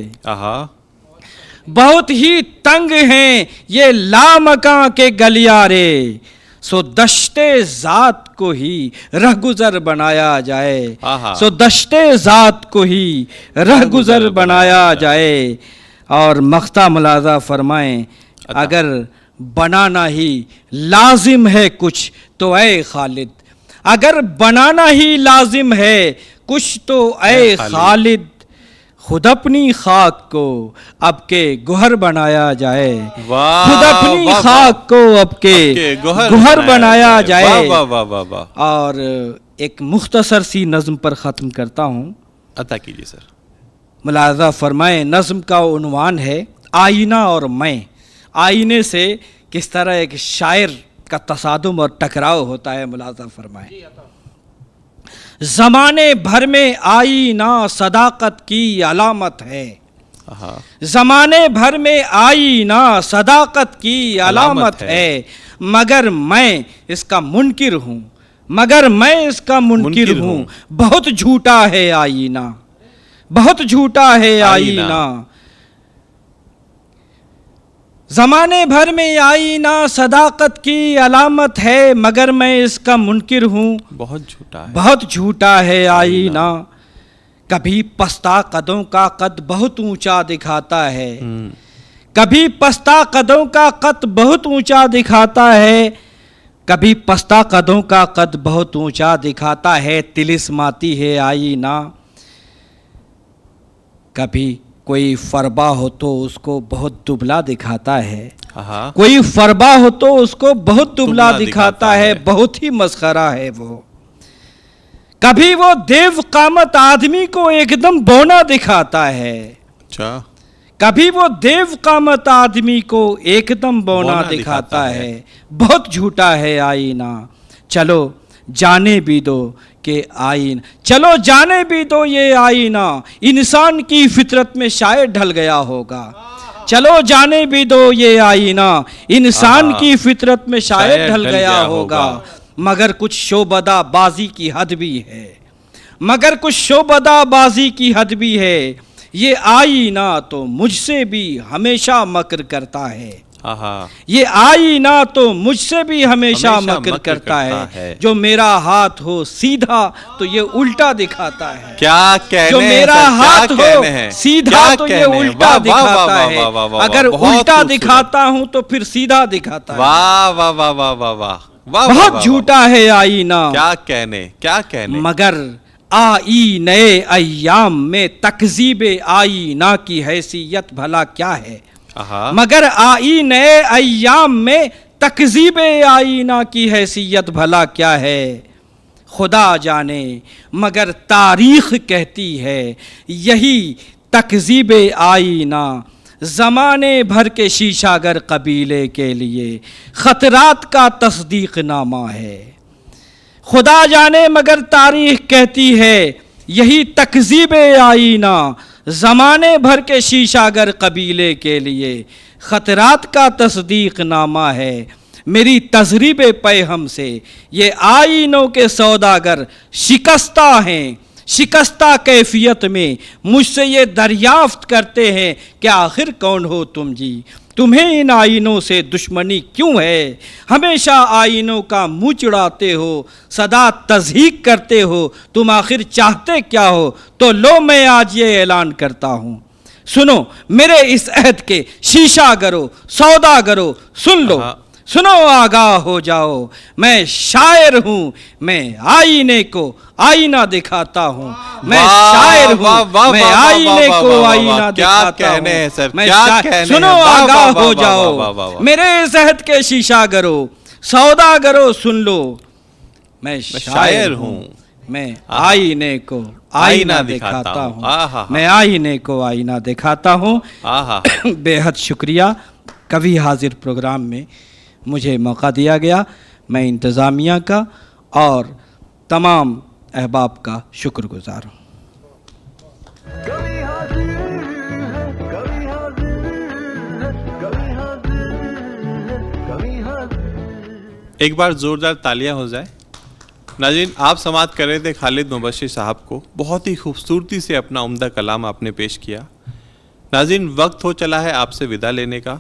बहुत ही तंग हैं ये लामकां के गलियारे, सो दश्ते ज़ात को ही रहगुजर बनाया जाए, सो दश्ते ज़ात को ही रहगुजर बनाया जाए। और मख्ता मुलाजा फरमाएं, अगर बनाना ही लाजिम है कुछ तो ऐ खालिद, अगर बनाना ही लाजिम है कुछ तो ऐ खालिद, खुद अपनी खाक को अब के गुहर बनाया जाए, खुद अपनी खाक को अब के गुहर बनाया जाए। और एक मुख्तसर सी नज़्म पर ख़त्म करता हूँ, अता कीजिए सर। मुलाजा फरमाएं, नज़्म का उन्वान है आईना और मैं। आईने से किस तरह एक शायर का तसादुम और टकराव होता है, मुलाजा फरमाएं। ज़माने भर में आईना सदाकत की अलामत है, ज़माने भर में आईना सदाकत की अलामत है, मगर मैं इसका मुनकिर हूँ, मगर मैं इसका मुनकिर हूँ, बहुत झूठा है आईना, बहुत झूठा है आईना। ज़माने भर में आईना सदाकत की अलामत है, मगर मैं इसका मुनकिर हूँ, बहुत झूठा है, बहुत झूठा है आईना। कभी पस्ता कदों का कद बहुत ऊंचा दिखाता है, कभी पस्ता कदों का कद बहुत ऊंचा दिखाता है, कभी पस्ता कदों का कद बहुत ऊंचा दिखाता है, तिलिस्माती है आईना। कभी कोई फरबा हो तो उसको बहुत दुबला दिखाता है, हाँ। कोई फरबा हो तो उसको बहुत दुबला दुबला दिखाता है, है। बहुत ही मस्खरा है वो। कभी वो देव कामत आदमी को एकदम बौना दिखाता है, अच्छा। कभी वो देव कामत आदमी को एकदम बौना बौना दिखाता दिखाता है। बहुत झूठा है आईना, चलो जाने भी दो कि आईना, चलो जाने भी दो ये आईना इंसान की फितरत में शायद ढल गया होगा। चलो जाने भी दो ये आईना इंसान की फितरत में शायद ढल गया होगा। मगर कुछ शोबदा बाजी की हद भी है, मगर कुछ शोबदा बाजी की हद भी है। ये आईना तो मुझसे भी हमेशा मकर करता है, आहा। ये आईना तो मुझसे भी हमेशा मकर करता है। जो मेरा हाथ हो सीधा तो ये उल्टा दिखाता है, क्या कहने जो हैं मेरा सर, क्या हाथ कहने हैं? हो सीधा क्या तो ये कहने हैं? उल्टा वाह, वाह, दिखाता वाह, है, वाह, वाह, वाह, अगर बहुत उल्टा खूबसूरत। दिखाता हूं तो फिर सीधा दिखाता है। वाह वाह वाह वाह वाह वाह वाह, बहुत वाह, झूठा है आईना, क्या कहने, क्या कहने। मगर आई नए अय्याम में तकजीब आईना की हैसियत भला क्या है। आहा। मगर आई नए अय्याम में तकजीब आईना की हैसियत भला क्या है। खुदा जाने मगर तारीख कहती है यही तकजीब आईना ज़माने भर के शीशागर कबीले के लिए ख़तरात का तस्दीक नामा है। खुदा जाने मगर तारीख कहती है यही तकजीब आईना ज़माने भर के शीशागर कबीले के लिए ख़तरात का तस्दीक नामा है। मेरी तजरीब पैहम से ये आईनों के सौदागर शिकस्ता हैं, शिकस्ता कैफियत में मुझसे ये दरियाफ्त करते हैं कि आखिर कौन हो तुम जी, तुम्हें इन आईनों से दुश्मनी क्यों है। हमेशा आईनों का मुँह चिढ़ाते हो, सदा तज़हीक करते हो, तुम आखिर चाहते क्या हो। तो लो मैं आज ये ऐलान करता हूँ, सुनो मेरे इस अहद के शीशागरो सौदागरो, सुन लो, सुनो आगाह हो जाओ। मैं शायर हूँ, मैं आईने को आईना दिखाता हूँ। मैं शायर हूँ, मैं आईने को आईना दिखाता हूँ। मैं सुनो आगाह हो जाओ, मेरे जहद के शीशागरो सौदागरो, सुन लो। मैं शायर हूँ, मैं आईने को आईना दिखाता हूँ, मैं आईने को आईना दिखाता हूँ। बेहद शुक्रिया कवि हाजिर प्रोग्राम में मुझे मौका दिया गया। मैं इंतज़ामिया का और तमाम अहबाब का शुक्रगुजार हूँ। कभी हाजिर है, कभी हाजिर है, कभी हाजिर है, कभी हाजिर। एक बार जोरदार तालियां हो जाए। नाज़रीन, आप समाअत कर रहे थे खालिद मुबश्शिर साहब को, बहुत ही खूबसूरती से अपना उम्दा कलाम आपने पेश किया। नाज़रीन, वक्त हो चला है आपसे विदा लेने का।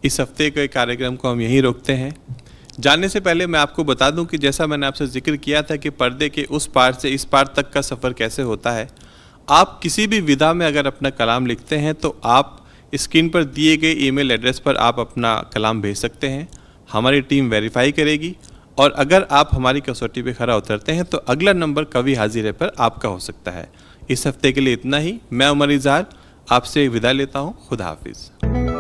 इस हफ्ते के कार्यक्रम को हम यहीं रोकते हैं। जाने से पहले मैं आपको बता दूं कि जैसा मैंने आपसे जिक्र किया था कि पर्दे के उस पार से इस पार तक का सफ़र कैसे होता है। आप किसी भी विधा में अगर अपना कलाम लिखते हैं तो आप स्क्रीन पर दिए गए ईमेल एड्रेस पर आप अपना कलाम भेज सकते हैं। हमारी टीम वेरीफाई करेगी और अगर आप हमारी कसौटी पे खरा उतरते हैं तो अगला नंबर कवि हाजिर है पर आपका हो सकता है। इस हफ्ते के लिए इतना ही। मैं उमर इजहार आपसे विदा लेता हूँ। खुदा हाफिज़।